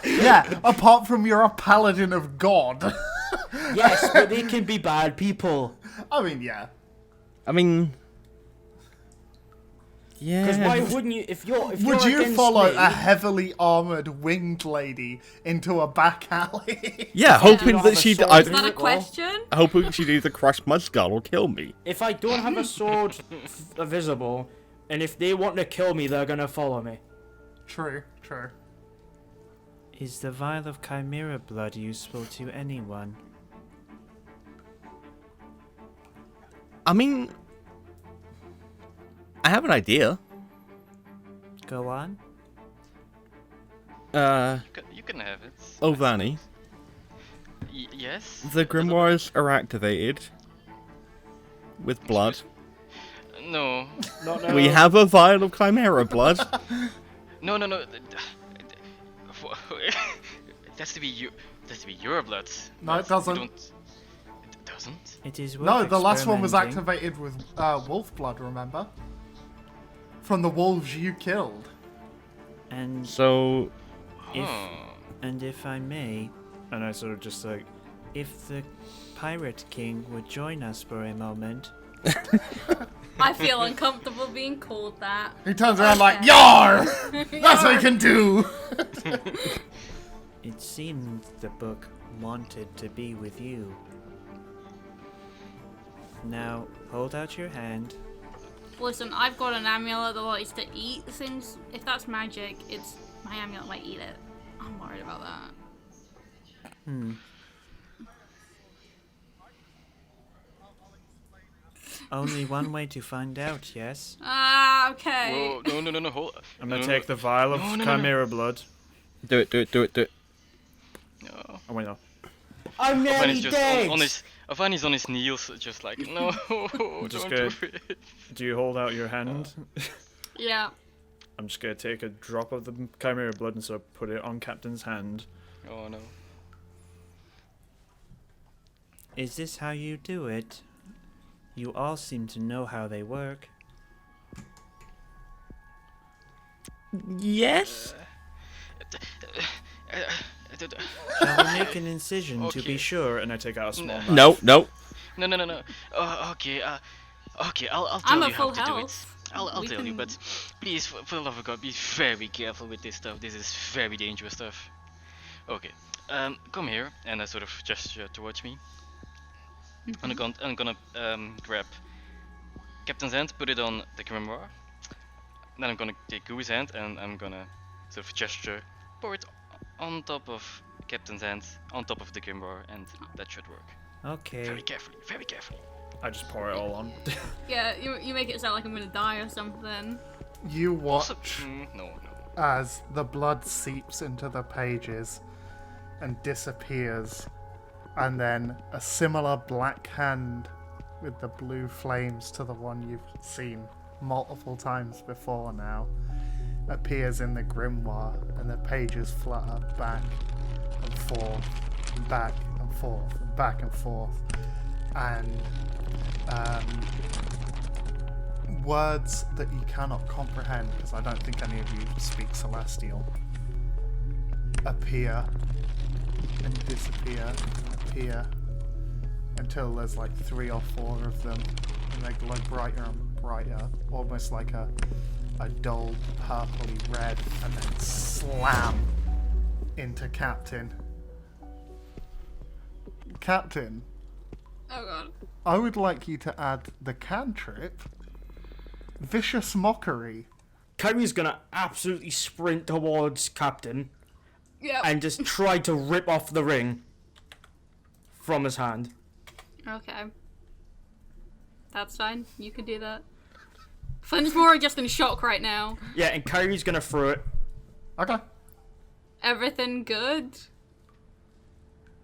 Yeah, apart from you're a paladin of God. Yes, but they can be bad people. I mean, yeah. I mean, yeah. Because why wouldn't you, if you're Would you against follow me, a heavily armored winged lady into a back alley? Yeah, hoping don't that have a she'd. sword. I, Is that a Well- question? hoping she'd either crush my skull or kill me. if I don't have a sword visible, and if they want to kill me, they're gonna follow me. True. is the vial of chimera blood useful to anyone? I mean, I have an idea. Go on. You can have it. Oh, Vanny, Yes. the grimoires are activated with blood. No. Not now. We have a vial of chimera blood. No. That's to be you. That's to be your blood. No, it but doesn't. we don't- It doesn't. It is worth No, the last one was experimenting. activated with wolf blood, remember? From the wolves you killed. And So, if I may, And I sort of just like, if the Pirate King would join us for a moment. I feel uncomfortable being called that. He turns around like, Okay. Yar! That's what he can do! It seemed the book wanted to be with you. Now, hold out your hand. Listen, I've got an amulet that likes to eat things. If that's magic, it's my amulet might eat it. I'm worried about that. Only one way to find out, yes? Ah, okay. Whoa, no, hold. I'm going to take the vial of No. chimera blood. do it. No. Oh, wait, no. I'm nearly Avani's just dead! on his. Avani's on his knees, just like no. just don't gonna- do it. Do you hold out your hand? Yeah. I'm just going to take a drop of the chimera blood and sort of put it on Captain's hand. Oh no. Is this how you do it? You all seem to know how they work. Yes. Shall we make an incision to Okay. be sure? Sure, and I take out a small knife. No. No. Oh, okay. Okay. I'll I'm tell at you full how to do it. health. I'll We tell you, can- but please, for the love of God, be very careful with this stuff. This is very dangerous stuff. Okay. Come here, and I sort of gesture towards me. I'm gonna grab Captain's hand, put it on the grimoire. Then I'm gonna take Gooey's hand and I'm gonna sort of gesture, pour it on top of Captain's hand, on top of the grimoire, and that should work. Okay. Very carefully, very carefully. I just pour it all on. Yeah, you make it sound like I'm gonna die or something. You watch Also, no. as the blood seeps into the pages and disappears, and then a similar black hand with the blue flames to the one you've seen multiple times before now appears in the grimoire, and the pages flutter back and forth, and back and forth, and back and forth, and words that you cannot comprehend, because I don't think any of you speak Celestial, appear and disappear and appear until there's like 3 or 4 of them, and they glow brighter and brighter, almost like a dull purpley red, and then slam into Captain. Captain, Oh god. I would like you to add the cantrip Vicious Mockery. Kyrie's gonna absolutely sprint towards Captain Yep. and just try to rip off the ring from his hand. Okay. That's fine. You can do that. Flynn's more just in shock right now. Yeah, and Kyrie's gonna throw it, Okay. Everything good?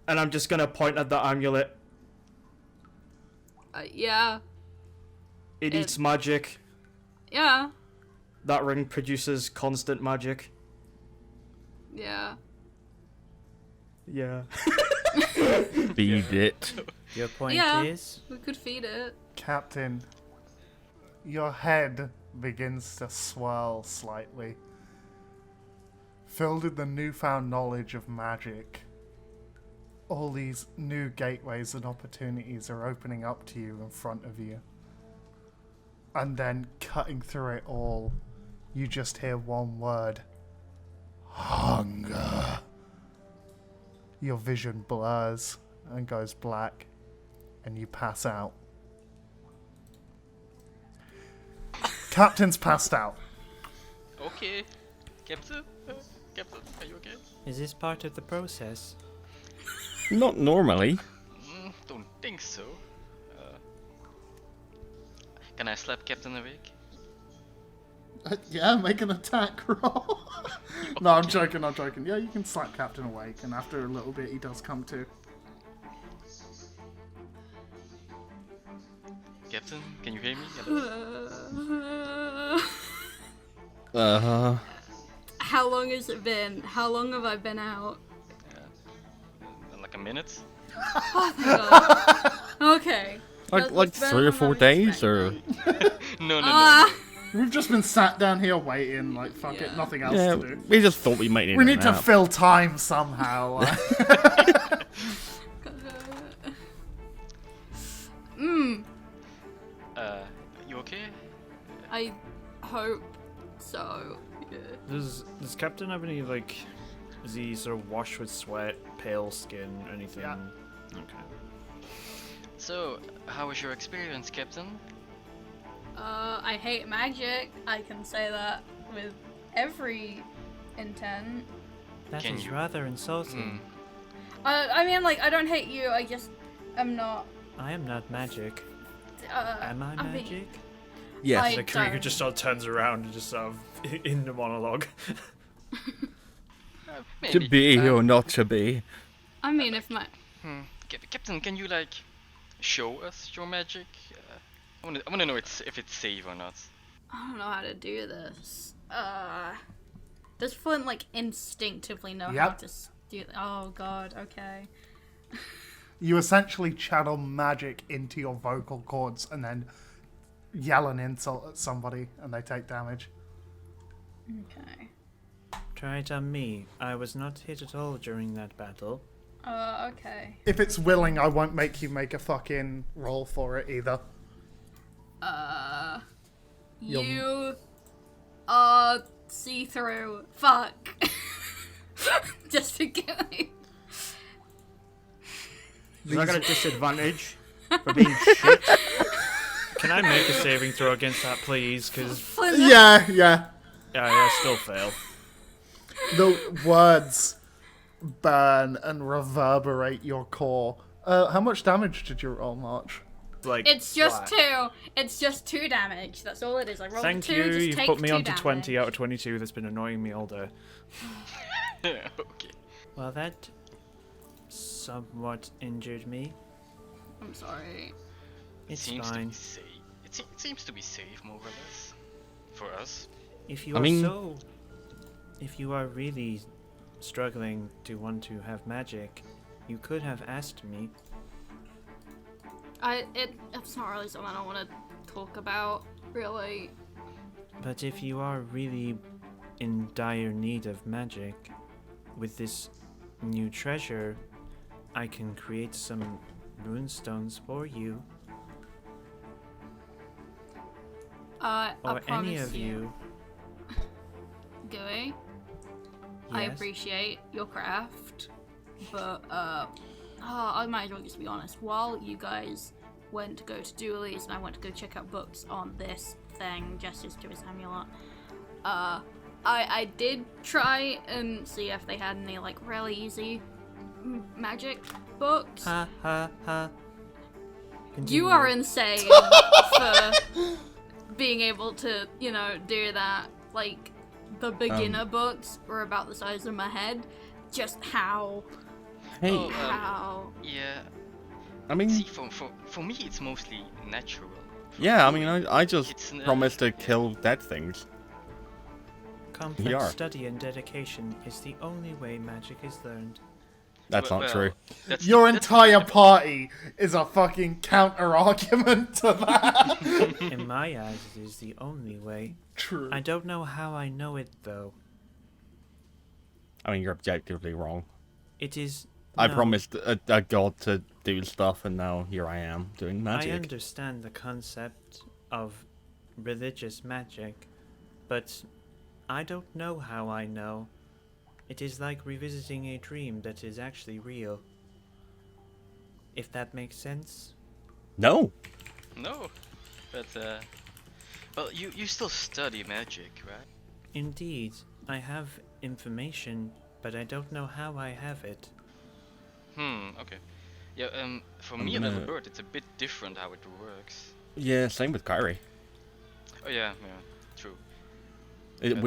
and I'm just gonna point at the amulet. Yeah. It eats magic. Yeah. That ring produces constant magic. Yeah. Yeah. Feed it. Your point Yeah. is? We could feed it. Captain, your head begins to swirl slightly. Filled with the newfound knowledge of magic, all these new gateways and opportunities are opening up to you in front of you. And then, cutting through it all, you just hear one word. Hunger. Your vision blurs and goes black, and you pass out. Captain's passed out. Okay. Captain? Captain, are you okay? Is this part of the process? Not normally. Don't think so. Can I slap Captain awake? Yeah, make an attack roll. No, I'm joking. Yeah, you can slap Captain awake, and after a little bit, he does come to. Captain, can you hear me? Hello? How long has it been? How long have I been out? Like a minute? Okay. Like 3 or 4 days, or No. We've just been sat down here waiting, like, fuck it, nothing else yeah, to do. we just thought we might need. We a need to nap. fill time somehow. You okay? I hope so. Yeah. Does Captain have any, like, is he sort of washed with sweat, pale skin, anything? Yeah. Okay. So, how was your experience, Captain? I hate magic. I can say that with every intent. That Can is you- rather insulting. I mean, like, I don't hate you. I just am not. I am not magic. Am I mean, magic? Yes. I The Krieger don't. just sort of turns around and just sort of in the monologue. To Maybe. be or not to be. I mean, if my. Captain, can you like show us your magic? I wanna know if it's safe or not. I don't know how to do this. Does Flynn like instinctively know how Yep. to do? Oh God. Okay. You essentially channel magic into your vocal cords and then yell an insult at somebody, and they take damage. Okay. Try it on me. I was not hit at all during that battle. Okay. If it's willing, I won't make you make a fucking roll for it either. You are see-through. Fuck. Just to get me. Is that got a disadvantage? For being shit. Can I make a saving throw against that, please? Because Yeah. I still fail. The words burn and reverberate your core. How much damage did you roll, March? Like It's just flat. 2. It's just 2 damage. That's all it is. I rolled Thank 2. you. Just You've take put me 2 on to 20 damage. out of 22. That's been annoying me all day. Okay. Well, that somewhat injured me. I'm sorry. It's Seems fine. to be safe. It seems to be safe, more or less, for us. If you I are mean- if you are really struggling to want to have magic, you could have asked me. It's not really something I want to talk about, really. But if you are really in dire need of magic, with this new treasure, I can create some runestones for you. I Or any promise of you. Gooey, I Yes? appreciate your craft, but I might as well just be honest. While you guys went to go to Dooley's and I went to go check out books on this thing, Justice to his amulet, I did try and see if they had any like really easy magic books. Ha ha ha. You Continue. are insane for being able to, do that. Like, the beginner books were about the size of my head. Just how? Hey, Oh, How? Yeah. I mean, See, for me, it's mostly natural. yeah, I mean, I just It's promised to kill dead things. Complex are. study and dedication is the only way magic is learned. That's not true. Your entire party is a fucking counter argument to that. In my eyes, it is the only way. True. I don't know how I know it, though. I mean, you're objectively wrong. It is. I no, promised a god to do stuff, and now here I am doing I magic. understand the concept of religious magic, but I don't know how I know. It is like revisiting a dream that is actually real. If that makes sense? No. No, but well, you still study magic, right? Indeed, I have information, but I don't know how I have it. Okay. Yeah, for I'm me and gonna- Little Bird, it's a bit different how it works. Yeah, same with Kyrie. Oh yeah, true. It, But,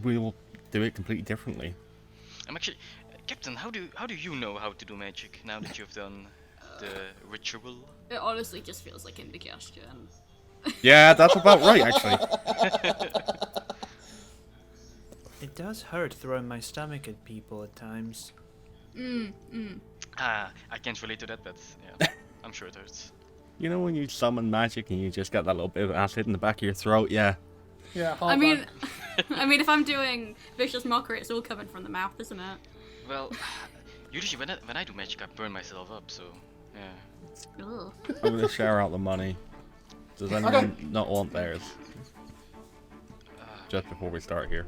we will do it completely differently. I'm actually, Captain. How do you know how to do magic now that you've done the ritual? It honestly just feels like indigestion. Yeah, that's about right, actually. It does hurt throwing my stomach at people at times. I can't relate to that, but yeah, I'm sure it hurts. You know when you summon magic and you just get that little bit of acid in the back of your throat? Yeah. Yeah, I mean, if I'm doing vicious mockery, it's all coming from the mouth, isn't it? Well, usually when I do magic, I burn myself up, so yeah. Ugh. I'm gonna share out the money. Does anyone not want theirs? Just before we start here.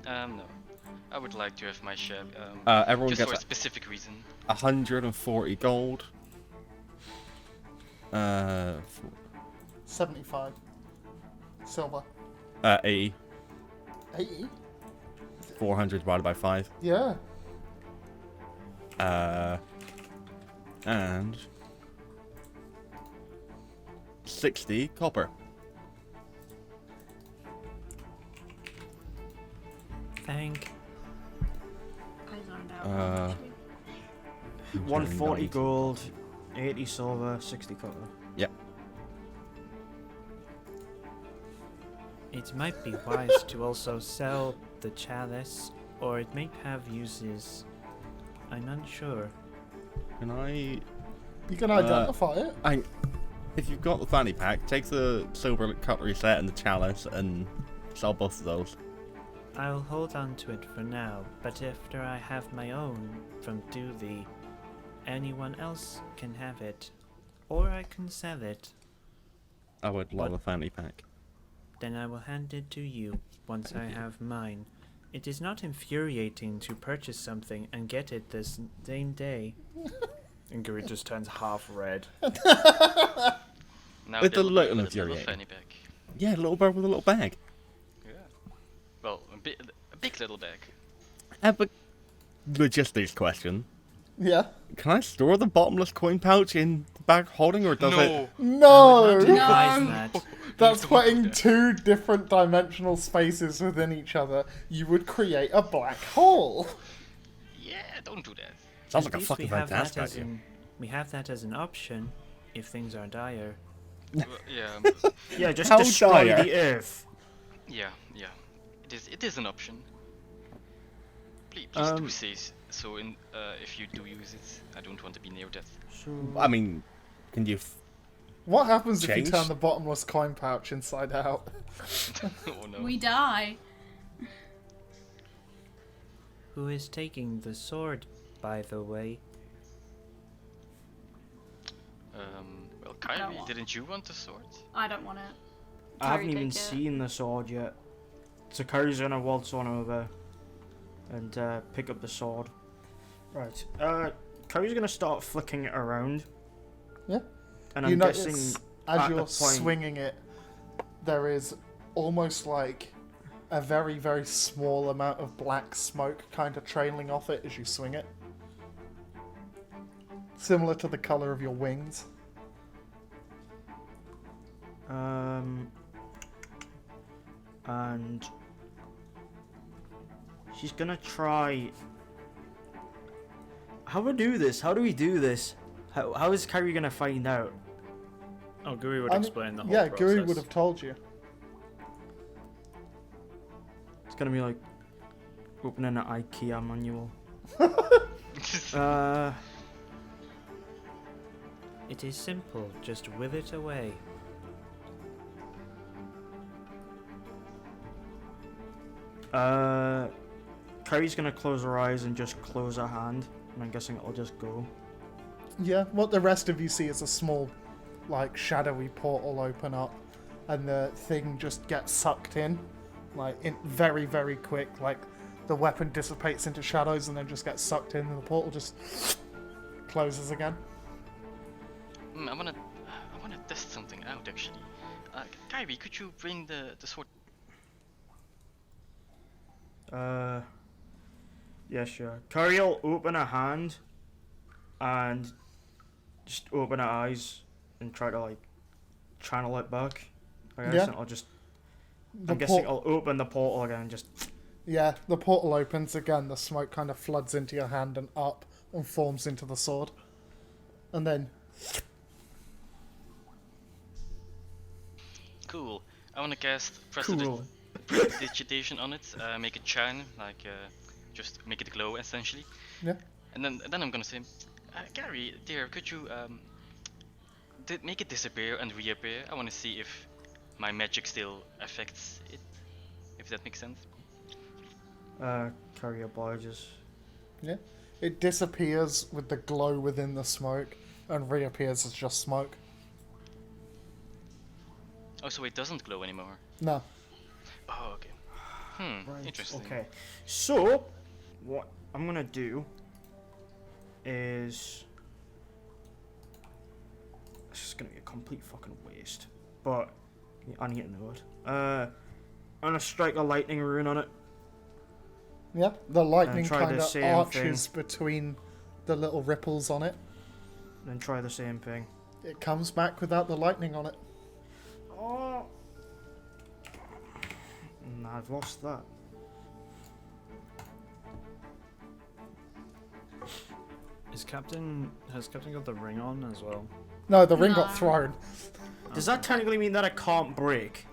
No. I would like to have my share. Everyone just for a gets specific reason. 140 gold. 75. Silver. 80. 80? 400 divided by 5. Yeah. And 60 copper. Thank. I zoned out. Uh, actually. 140 gold, 80 silver, 60 copper. Yep. It might be wise to also sell the chalice, or it may have uses. I'm unsure. Can I? You can identify it. If you've got the fanny pack, take the silver cutlery set and the chalice and sell both of those. I'll hold on to it for now, but after I have my own from Dooley, anyone else can have it. Or I can sell it. I would love What? a fanny pack. Then I will hand it to you once I have mine. It is not infuriating to purchase something and get it the same day. And Guri just turns half red. Now With they'll a be little with a little infuriating. fanny pack. Yeah, a little bird with a little bag. Yeah. Well, a big little bag. But logistics question. Yeah. Can I store the bottomless coin pouch in the bag holding, or does it... No! Advise that. That's putting two different dimensional spaces within each other. You would create a black hole. Yeah, don't do that. Sounds At like a least fucking we have that fantastic as idea. we have that as an option if things are dire. Well, yeah, Yeah, just How destroy dire. the Earth. yeah. It is an option. Please do say so. If you do use it, I don't want to be near death. So I mean, can you... What happens if you Change? turn the bottomless coin pouch inside out? Oh no. We die. Who is taking the sword, by the way? Well, I don't Kyrie, want- didn't you want the sword? I don't want it. I haven't Kyrie, even take it. seen the sword yet. So Kyrie's gonna waltz on over and pick up the sword. Right. Kyrie's gonna start flicking it around. Yeah. And You I'm notice guessing as at the you're point- swinging it, there is almost like a very, very small amount of black smoke kind of trailing off it as you swing it. Similar to the colour of your wings. And she's gonna try. How do we do this? How do we do this? How is Kyrie gonna find out? Oh, Guri would I mean, explain the whole yeah, process. Guri would have told you. It's gonna be like opening an IKEA manual. It is simple, just with it away. Kyrie's gonna close her eyes and just close her hand, and I'm guessing it'll just go. Yeah, what the rest of you see is a small, like, shadowy portal open up, and the thing just gets sucked in, like, in very, very quick. Like, the weapon dissipates into shadows and then just gets sucked in, and the portal just closes again. I wanna test something out actually. Kyrie, could you bring the sword? Yeah, sure. Kyrie'll open her hand and just open her eyes and try to, like, channel it back. I guess, Yeah. and I'll just. The I'm guessing por- I'll open the portal again and just. Yeah, the portal opens again, the smoke kind of floods into your hand and up and forms into the sword. And then, Cool. I wanna cast Cool. prestidigitation on it. Make it shine, like just make it glow essentially. yeah. And then I'm gonna say, Gary, dear, could you make it disappear and reappear? I wanna see if my magic still affects it. If that makes sense. Kyrie obliges. Yeah. It disappears with the glow within the smoke and reappears as just smoke. Oh, so it doesn't glow anymore. No. Oh, okay. Right. Interesting. Okay. So, what I'm gonna do is. This is gonna be a complete fucking waste. But I need to know it. I'm gonna strike a lightning rune on it. Yeah, the lightning try kind the of same arches between the little ripples on it. Then try the same thing. It comes back without the lightning on it. Oh. Nah, I've lost that. Has Captain got the ring on as well? No, the ring No. got thrown. Does that technically mean that I can't break?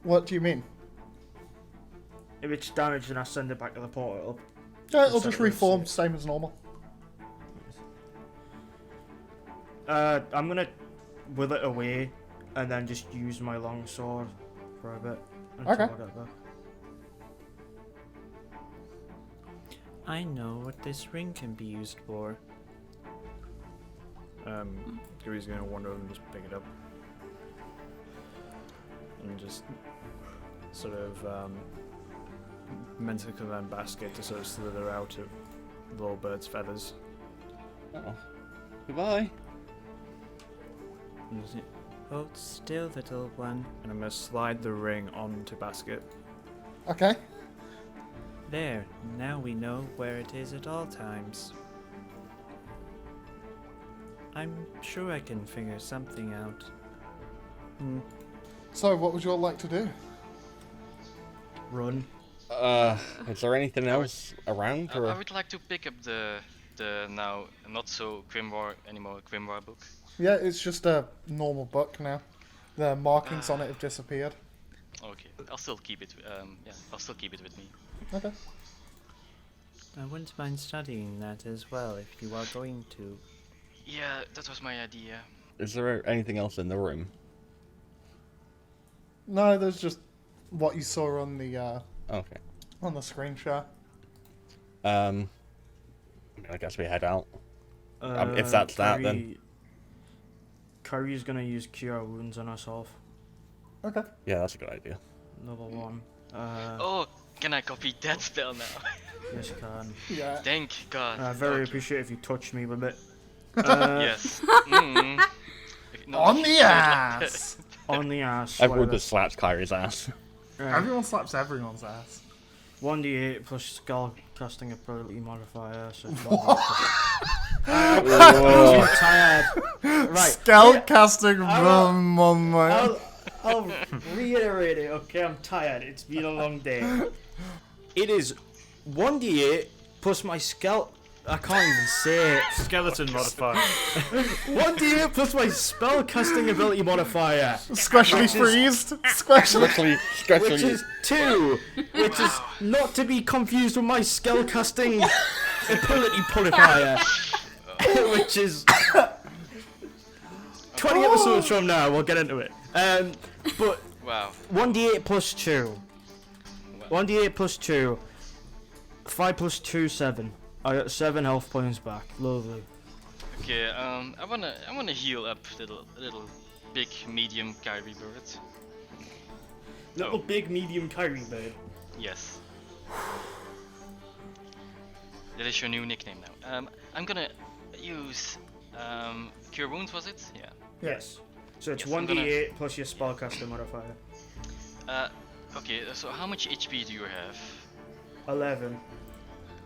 What do you mean? If it's damaged and I send it back to the portal, Yeah, it'll Set just it reform, aside. same as normal. I'm gonna will it away and then just use my long sword for a bit until Okay. I get back. I know what this ring can be used for. Guri's gonna wander over and just pick it up. And just sort of mentally command basket to sort of slither out of the little bird's feathers. Oh. Goodbye. Hold still, little one. And I'm gonna slide the ring onto Basket. Okay. There, now we know where it is at all times. I'm sure I can figure something out. So, what would you all like to do? Run. Is there anything else around? Or? I would like to pick up the now not so Grimoire anymore Grimoire book. Yeah, it's just a normal book now. The markings on it have disappeared. Okay, I'll still keep it. I'll still keep it with me. Okay. I wouldn't mind studying that as well if you are going to. Yeah, that was my idea. Is there anything else in the room? No, there's just what you saw on the Okay. on the screen share. I guess we head out. If that's that, then. Kyrie's gonna use Cure Wounds on herself. Okay. Yeah, that's a good idea. Another one. Oh, can I copy that spell now? Yes, you can. Yeah. Thank God. I very Okay. appreciate if you touch me with it. Yes. Mm. No, On you the don't like ass! On the ass. Everyone whatever. just slaps Kyrie's ass. Everyone slaps everyone's ass. 1d8 plus spell casting ability modifier. So Whoa. I'm tired. Right. Scout casting room on my. I'll reiterate it, okay? I'm tired. It's been a long day. It is 1d8 plus my skeleton. I can't even say it. Skeleton modifier. 1d8 plus my spell casting ability modifier. Specially freezed. Specially. Which is 2. Which is not to be confused with my spell casting ability modifier. Which is 20 episodes from now. We'll get into it. But Wow. 1d8 plus 2. 1d8 plus 2. 5 plus 2, 7. I got 7 health points back. Lovely. Okay. I wanna heal up little big medium Kyrie bird. Little big medium Kyrie bird. Yes. That is your new nickname now. I'm gonna use Cure Wounds, was it? Yeah. Yes. So it's Yes, I'm 1d8 plus your spellcaster modifier. Okay, so how much HP do you have? 11.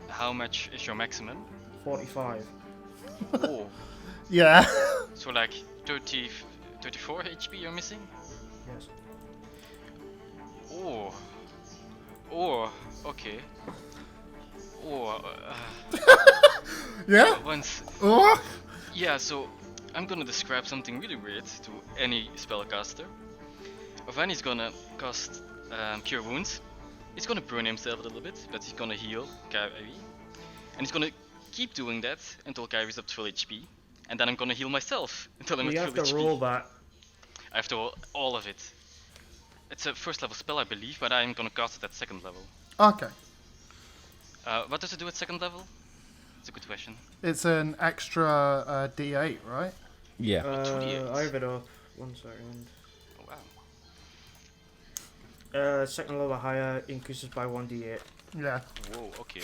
How much is your maximum? 45. Oh, Yeah. so like 34 HP you're missing? Yes. Oh, okay. Yeah. Once, Oh. yeah, so I'm gonna describe something really weird to any spellcaster. Ovani's gonna cast Cure Wounds. He's gonna burn himself a little bit, but he's gonna heal Kyrie. And he's gonna keep doing that until Kyrie's up to full HP. And then I'm gonna heal myself until I'm You at have full to HP. roll that. I have to roll all of it. It's a first level spell, I believe, but I'm gonna cast it at second level. Okay. What does it do at second level? It's a good question. It's an extra D8, right? Yeah. 2d8. I have it up. 1 second. Oh, wow. Second level higher increases by 1d8. Yeah. Whoa, okay.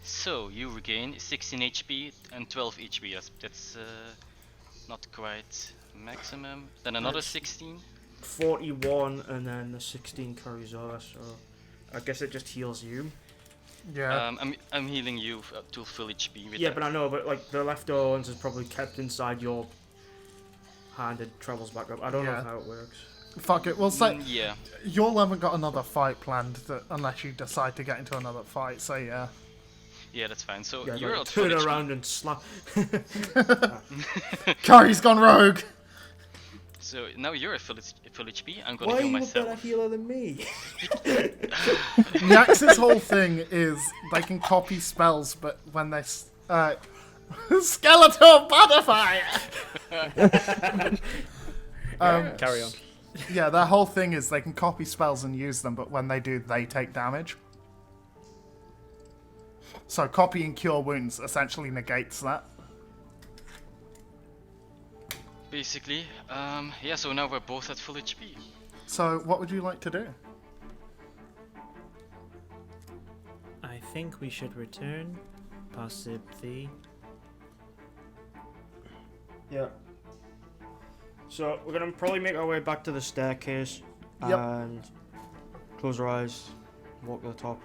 So, you regain 16 HP and 12 HP. That's not quite maximum. Then another That's- 16. 41 and then the 16 carries over, so I guess it just heals you. Yeah. I'm healing you to full HP with Yeah, that. but I know, but like the leftover ones is probably kept inside your hand and travels back up. I don't Yeah. know how it works. Fuck it. We'll say Yeah. you all haven't got another fight planned unless you decide to get into another fight. So yeah. Yeah, that's fine. So, Yeah, you're like, at full turn HP. around and slap. Kyrie's gone rogue. So, now you're at full HP. I'm gonna Why are heal you a myself. better healer than me? Nyax's whole thing is they can copy spells, but when they skeletal butterfly. Carry on. Yeah, their whole thing is they can copy spells and use them, but when they do, they take damage. So copying Cure Wounds essentially negates that. Basically, yeah, so now we're both at full HP. So what would you like to do? I think we should return, possibly. Yeah. So we're gonna probably make our way back to the staircase Yep. and close our eyes, walk to the top.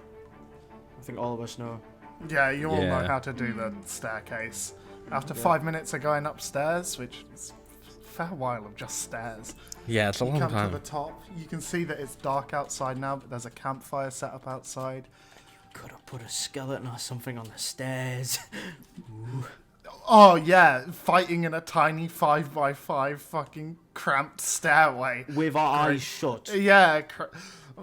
I think all of us know. Yeah, you all know Yeah. how to do the staircase. After Yeah. 5 minutes of going upstairs, which is a fair while of just stairs, Yeah, it's a you long come time. to the top. You can see that it's dark outside now, but there's a campfire set up outside. Could have put a skeleton or something on the stairs. Oh yeah, fighting in a tiny 5x5 fucking cramped stairway. With our eyes shut. Yeah,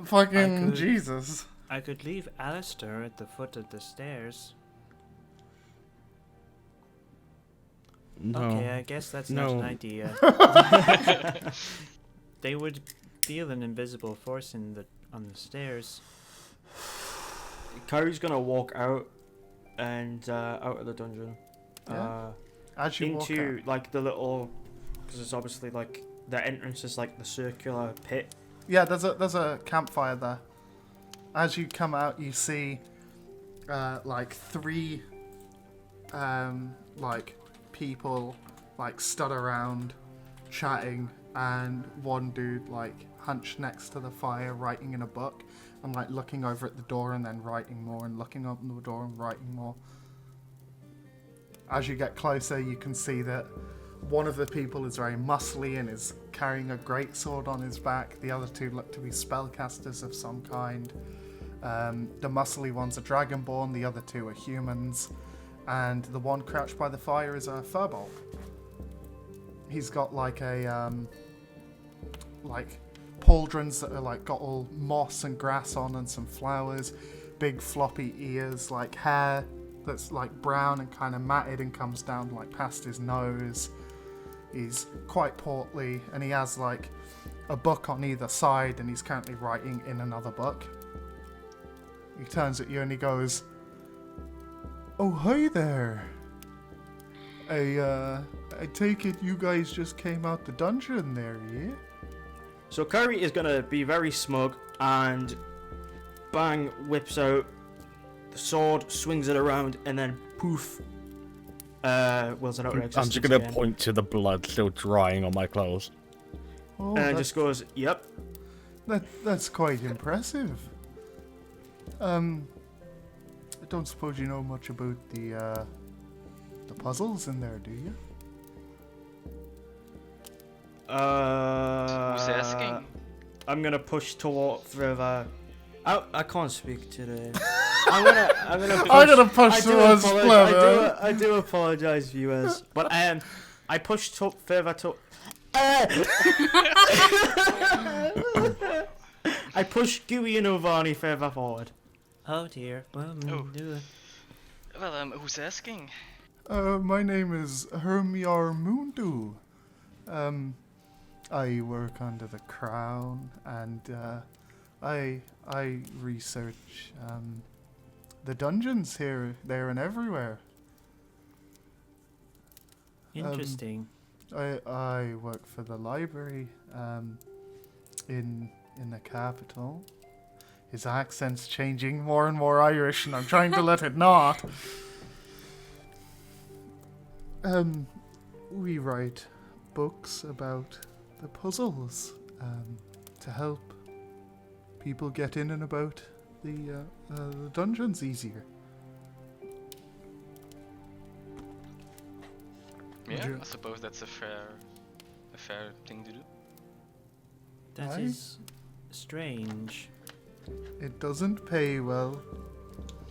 fucking could- Jesus. I could leave Alistair at the foot of the stairs. No. Okay, I guess that's not No. an idea. They would feel an invisible force on the stairs. Kyrie's gonna walk out and out of the dungeon. Yeah. As you walk Into out. like the little, because it's obviously like the entrance is like the circular pit. Yeah, there's a campfire there. As you come out, you see like 3 like people like stood around chatting, and one dude like hunched next to the fire writing in a book and like looking over at the door and then writing more and looking up the door and writing more. As you get closer, you can see that one of the people is very muscly and is carrying a greatsword on his back. The other 2 look to be spellcasters of some kind. The muscly one's a dragonborn, the other 2 are humans, and the one crouched by the fire is a furbolg. He's got like a like pauldrons that are like got all moss and grass on and some flowers, big floppy ears, like hair that's like brown and kind of matted and comes down like past his nose. He's quite portly and he has like a book on either side and he's currently writing in another book. He turns at you and he goes, "Oh, hi there. I take it you guys just came out the dungeon there, yeah?" So Kyrie is gonna be very smug and bang whips out the sword, swings it around, and then poof, wills it out of I'm existence just gonna again. point to the blood still drying on my clothes. Oh, And just goes, "Yep." that's quite impressive. I don't suppose you know much about the puzzles in there, do you? Who's asking? I'm gonna push toward further. I can't speak today. I'm gonna push. I'm gonna push I do towards apologize- Flubber. I do apologize, viewers, but I pushed further to. I pushed Gooey and Ovani further forward. Oh dear. Well, Oh. do it. Well, who's asking? My name is Hermiar Mundu. I work under the crown, and I research the dungeons here, there, and everywhere. Interesting. I work for the library in the capital. His accent's changing more and more Irish, and I'm trying to let it not. We write books about the puzzles to help people get in and about the dungeons easier. Yeah, you- I suppose that's a fair thing to do. That Why? is strange. It doesn't pay well,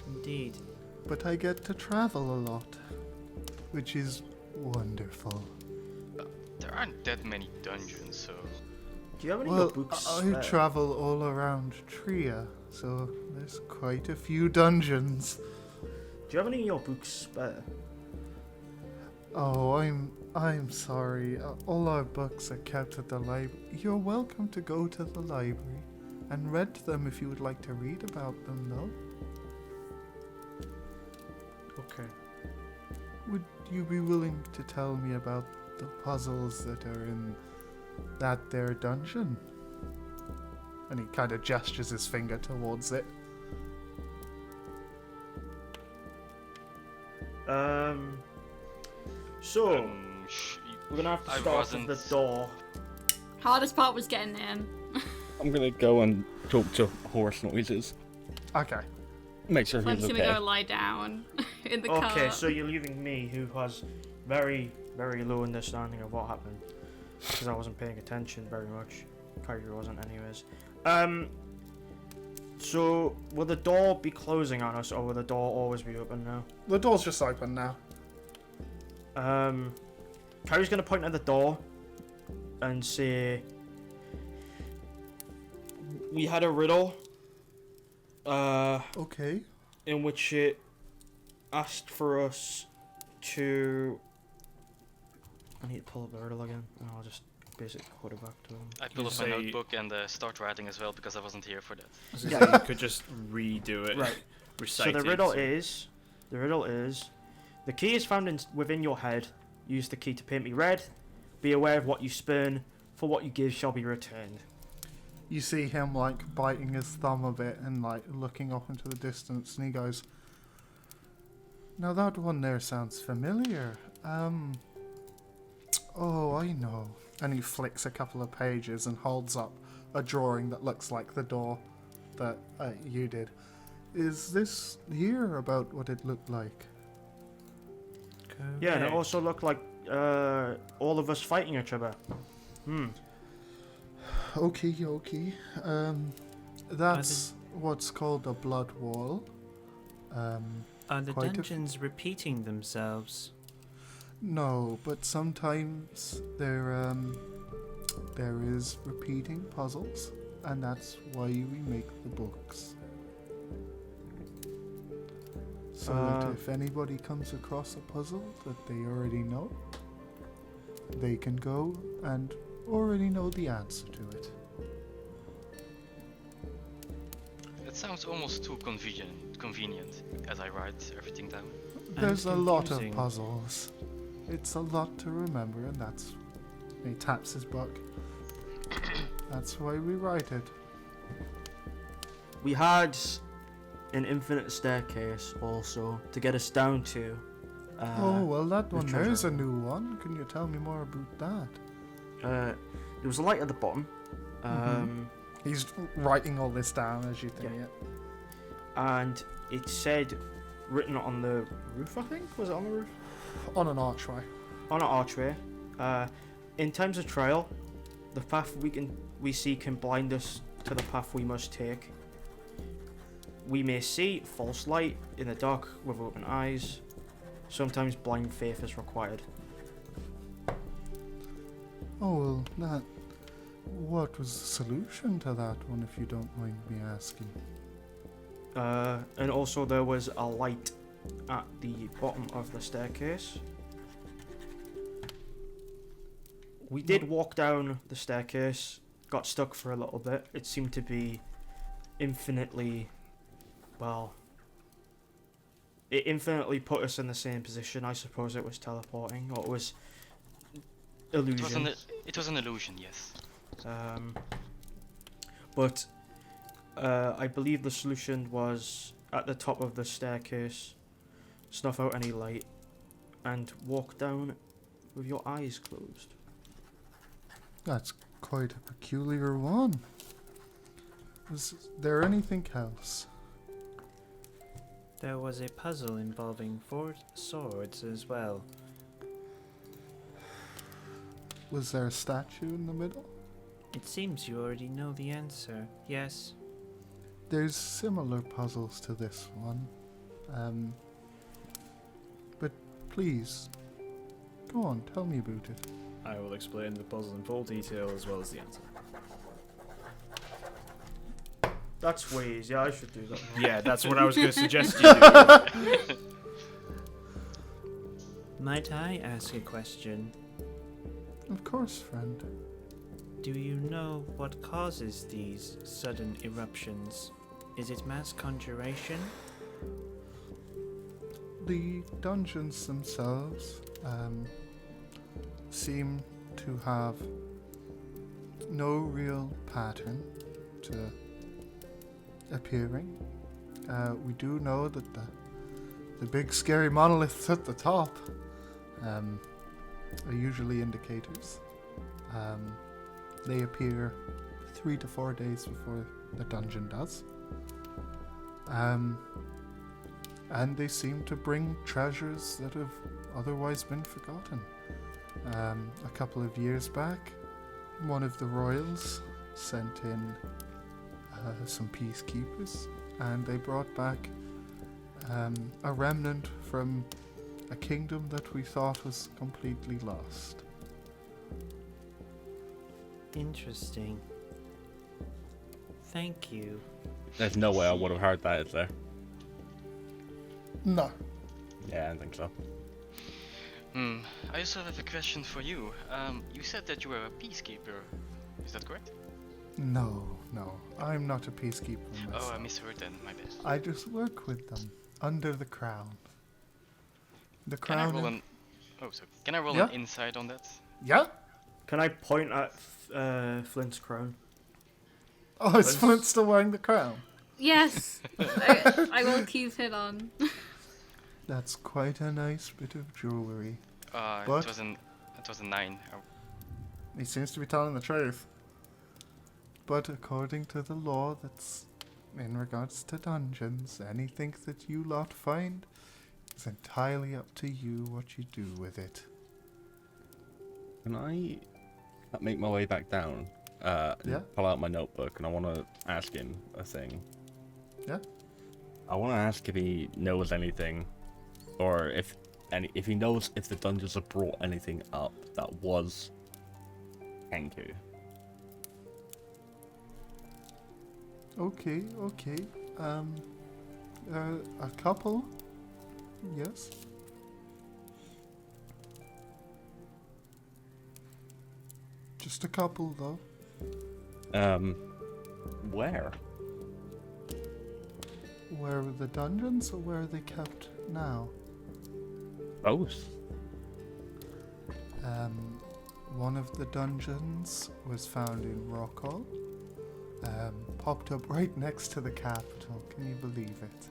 Indeed. but I get to travel a lot, which is wonderful. There aren't that many dungeons, so Do you have any Well, of your books? I travel all around Tria, so there's quite a few dungeons. Do you have any of your books spare? Oh, I'm sorry. All our books are kept at the library. You're welcome to go to the library and read them if you would like to read about them, though. Okay. Would you be willing to tell me about the puzzles that are in that there dungeon? And he kind of gestures his finger towards it. So, We're gonna have to I start with the wasn't- door. Hardest part was getting in. I'm gonna go and talk to horse noises. Okay. Make sure I'm he's just okay. gonna go lie down in the car. Okay, so you're leaving me, who has very, very low understanding of what happened, because I wasn't paying attention very much. Kyrie wasn't, anyways. So will the door be closing on us, or will the door always be open now? The door's just open now. Kyrie's gonna point at the door and say, "We had a riddle, Okay. in which it asked for us to." I need to pull up the riddle again, and I'll just basically quote it back to him. I pull You up my say- notebook and start writing as well because I wasn't here for that. Yeah. You could just redo it. Right. Recite So it. the riddle is, the key is found within your head. Use the key to paint me red. Be aware of what you spurn, for what you give shall be returned. You see him like biting his thumb a bit and like looking off into the distance, and he goes, "Now that one there sounds familiar. Oh, I know." And he flicks a couple of pages and holds up a drawing that looks like the door that you did. "Is this here about what it looked like?" Yeah, and it Correct. also looked like all of us fighting each other. Okay. That's what's called a blood wall. Are the Quite a- dungeons repeating themselves? No, but sometimes there is repeating puzzles, and that's why we make the books. So that if anybody comes across a puzzle that they already know, they can go and already know the answer to it. It sounds almost too convenient as I write everything down. There's a lot of confusing. puzzles. It's a lot to remember, and that's... He taps his book. That's why we write it. We had an infinite staircase also to get us down to. Oh, well, that the one there is treasure. a new one. Can you tell me more about that? There was a light at the bottom. He's writing all this down as you think it. And it said, written on the roof, I think? Was it on the roof? On an archway. On an archway. In times of trial, the path we see can blind us to the path we must take. We may see false light in the dark with open eyes. Sometimes blind faith is required. Oh, well, what was the solution to that one, if you don't mind me asking? And also there was a light at the bottom of the staircase. We did walk down the staircase, got stuck for a little bit. It seemed to be infinitely, well, it infinitely put us in the same position. I suppose it was teleporting, or it was illusion. It was an illusion, yes. But I believe the solution was at the top of the staircase, snuff out any light, and walk down with your eyes closed. That's quite a peculiar one. Was there anything else? There was a puzzle involving 4 swords as well. Was there a statue in the middle? It seems you already know the answer. Yes. There's similar puzzles to this one. But please, go on, tell me about it. I will explain the puzzle in full detail as well as the answer. That's way easier. I should do that. Yeah, that's what I was going to suggest you do. Might I ask a question? Of course, friend. Do you know what causes these sudden eruptions? Is it mass conjuration? The dungeons themselves seem to have no real pattern to appearing. We do know that the big scary monolith's at the top. are usually indicators. They appear 3 to 4 days before the dungeon does. And they seem to bring treasures that have otherwise been forgotten. A couple of years back, one of the royals sent in some peacekeepers, and they brought back a remnant from a kingdom that we thought was completely lost. Interesting. Thank you. There's no way I would have heard that, is there? No. Yeah, I don't think so. I also have a question for you. You said that you were a peacekeeper. Is that correct? No, I'm not a peacekeeper myself. Oh, I misheard then. My bad. I just work with them, under the crown. The Can I crown... roll an... Oh, so can I roll Yeah. an insight on that? Yeah? Can I point at Flint's crown? Oh, is Flint still wearing the crown? Yes, I will keep it on. That's quite a nice bit of jewellery. It was a 9. Oh, He seems to be telling the truth. But according to the law that's in regards to dungeons, anything that you lot find is entirely up to you what you do with it. Can I make my way back down? And Yeah. pull out my notebook, and I want to ask him a thing. Yeah? I want to ask if he knows anything, or if he knows if the dungeons have brought anything up that was Kenku. Okay. A couple? Yes. Just a couple, though. Where? Where are the dungeons, or where are they kept now? Both. One of the dungeons was found in Rockhall. Popped up right next to the capital. Can you believe it?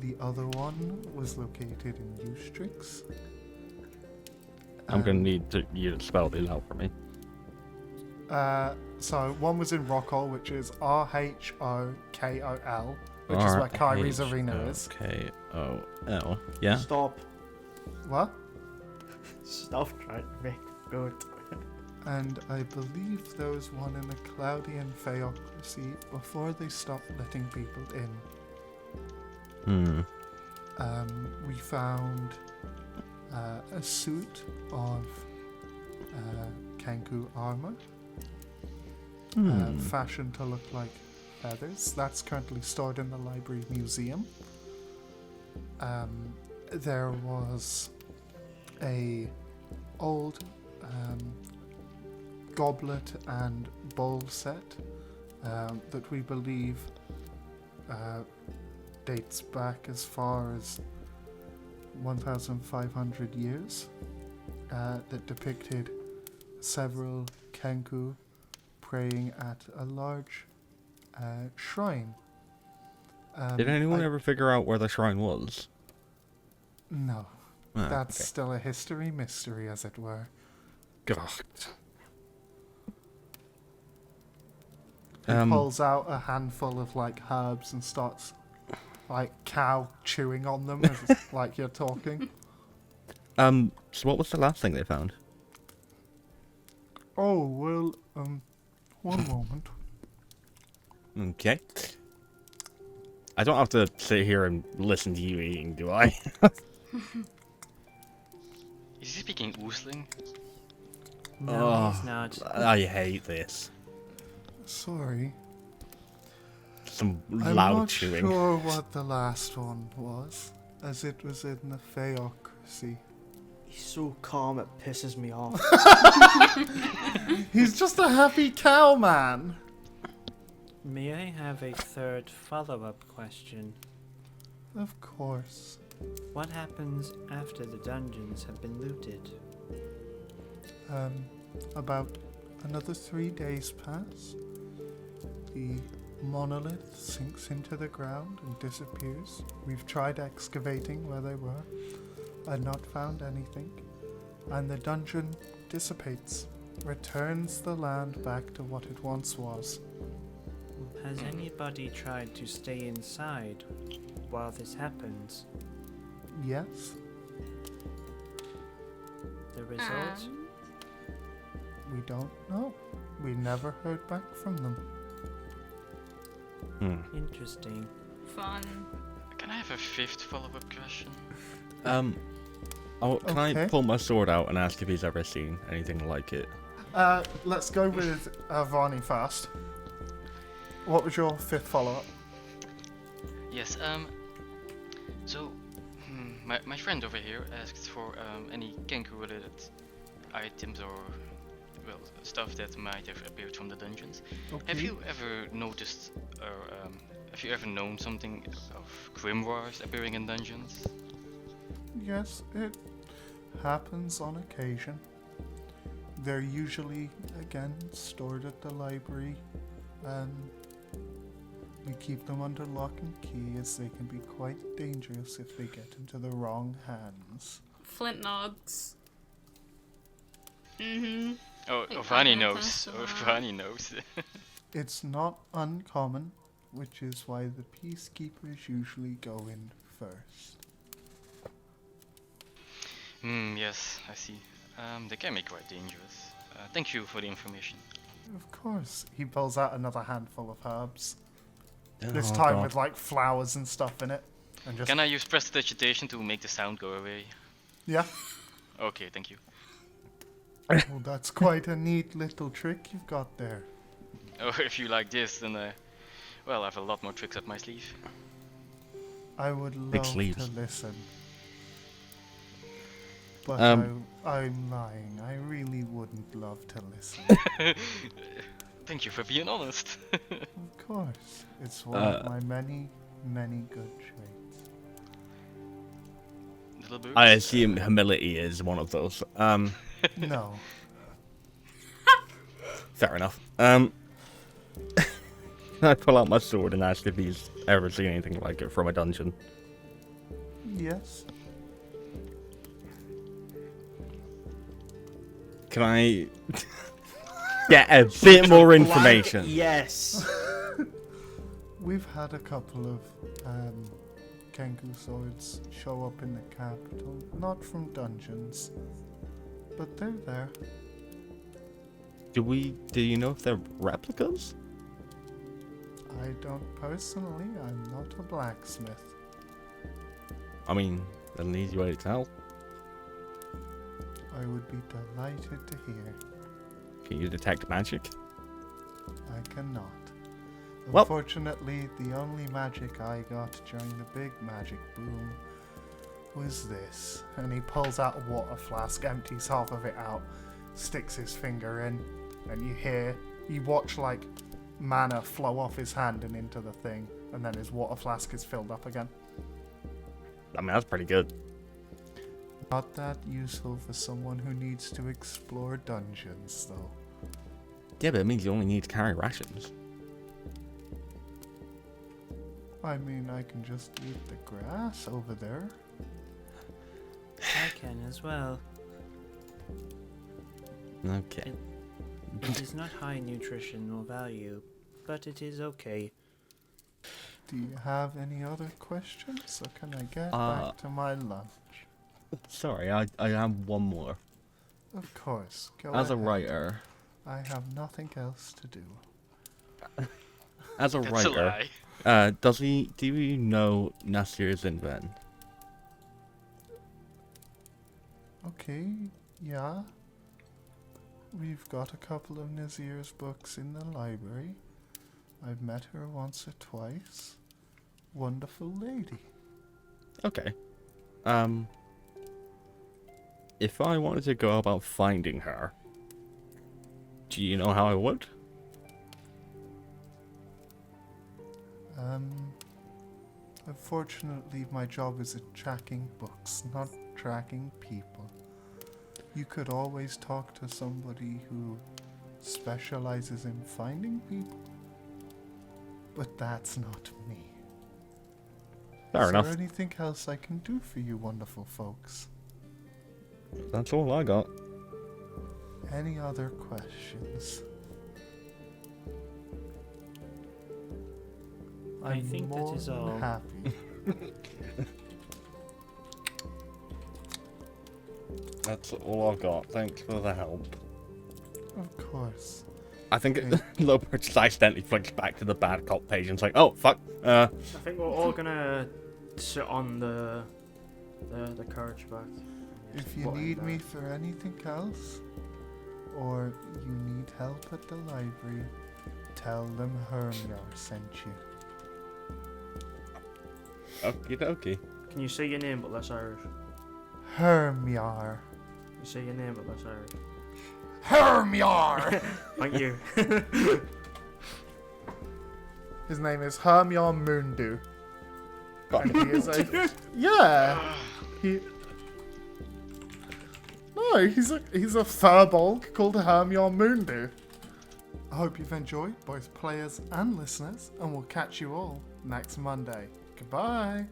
The other one was located in Eustrix. I'm gonna need you to spell this out for me. So one was in Rockhall, which is Rhokol, which is where Kyrie's arena is. K-O-L. Yeah. Stop. What? Stop trying to make good. And I believe there was one in the Cloudian Theocracy before they stopped letting people in. We found a suit of Kenku armor, fashioned to look like feathers. That's currently stored in the library museum. There was a old goblet and bowl set that we believe dates back as far as 1,500 years, that depicted several Kenku praying at a large shrine. Did anyone ever figure out where the shrine was? No. Ah, That's okay. still a history mystery, as it were. God. He pulls out a handful of herbs and starts cow chewing on them as like you're talking. So what was the last thing they found? Oh, well, one moment. Okay. I don't have to sit here and listen to you eating, do I? Is he speaking Oosling? No, he's not. I hate this. Sorry. Some I'm loud not chewing. sure what the last one was, as it was in the Theocracy. He's so calm it pisses me off. He's just a happy cow man. May I have a third follow-up question? Of course. What happens after the dungeons have been looted? About another 3 days pass. The monolith sinks into the ground and disappears. We've tried excavating where they were. and not found anything, and the dungeon dissipates, returns the land back to what it once was. Has anybody tried to stay inside while this happens? Yes, The result? we don't know. We never heard back from them. Interesting. Fun. Can I have a fifth follow-up question? Can I Okay. pull my sword out and ask if he's ever seen anything like it? Let's go with Varney first. What was your fifth follow-up? Yes, so, my friend over here asked for any Kenku-related items or, well, stuff that might have appeared from the dungeons. Have Okay. you ever noticed, or have you ever known something of grimoires appearing in dungeons? Yes, it happens on occasion. They're usually, again, stored at the library, and we keep them under lock and key as they can be quite dangerous if they get into the wrong hands. Flint nods. Mm-hmm. Oh, Think Vani I'm gonna knows. test Oh, that. Vani knows. It's not uncommon, which is why the peacekeepers usually go in first. Yes, I see. They can be quite dangerous. Thank you for the information. Of course, he pulls out another handful of herbs. This Oh, time God. with like flowers and stuff in it. And just Can I use prestidigitation to make the sound go away? yeah. Okay, thank you. Well, that's quite a neat little trick you've got there. Oh, if you like this, then well, I have a lot more tricks up my sleeve. I would Big love to sleeves. listen. But I'm lying. I really wouldn't love to listen. Thank you for being honest. Of course. It's one of my many, many good traits. Little birds. I assume humility is one of those. No. Fair enough. I pull out my sword and ask if he's ever seen anything like it from a dungeon. Yes. Can I get a bit more information? Yes. We've had a couple of Kenku swords show up in the capital. Not from dungeons. But they're there. Do you know if they're replicas? I don't personally. I'm not a blacksmith. I mean, there's an easy way to tell. I would be delighted to hear. Can you detect magic? I cannot. Well- Unfortunately, the only magic I got during the big magic boom was this. And he pulls out a water flask, empties half of it out, sticks his finger in, and you watch like mana flow off his hand and into the thing, and then his water flask is filled up again. I mean, that's pretty good. Not that useful for someone who needs to explore dungeons, though. Yeah, but it means you only need to carry rations. I mean, I can just eat the grass over there. I can as well. Okay. It is not high nutritional value, but it is okay. Do you have any other questions, or can I get Uh, back to my lunch? Sorry, I have one more. Of course. Go As a ahead. writer, I have nothing else to do. as a That's a writer, lie. do you know Nasir's Invent? Okay, yeah. We've got a couple of Nazir's books in the library. I've met her once or twice. Wonderful lady. Okay. If I wanted to go about finding her, do you know how I would? Unfortunately, my job is at tracking books, not tracking people. You could always talk to somebody who specializes in finding people, but that's not me. Fair enough. Is there anything else I can do for you wonderful folks? That's all I got. Any other questions? I I'm think that more is than all. happy. That's all I've got. Thanks for the help. Of course. I think Lopez just accidentally flicks back to the bad cop page and it's like, oh, fuck. I think we're all gonna sit on the carriage back. If you need me for anything else, or you need help at the library, tell them Hermiar sent you. Okie dokie. Can you say your name but less Irish? Hermiar. You say your name but less Irish. Hermiar! Thank you. His name is Hermiar Mundu. God. And he is a... Yeah! He... No, he's a furbolg called Hermiar Mundu. I hope you've enjoyed, both players and listeners, and we'll catch you all next Monday. Goodbye!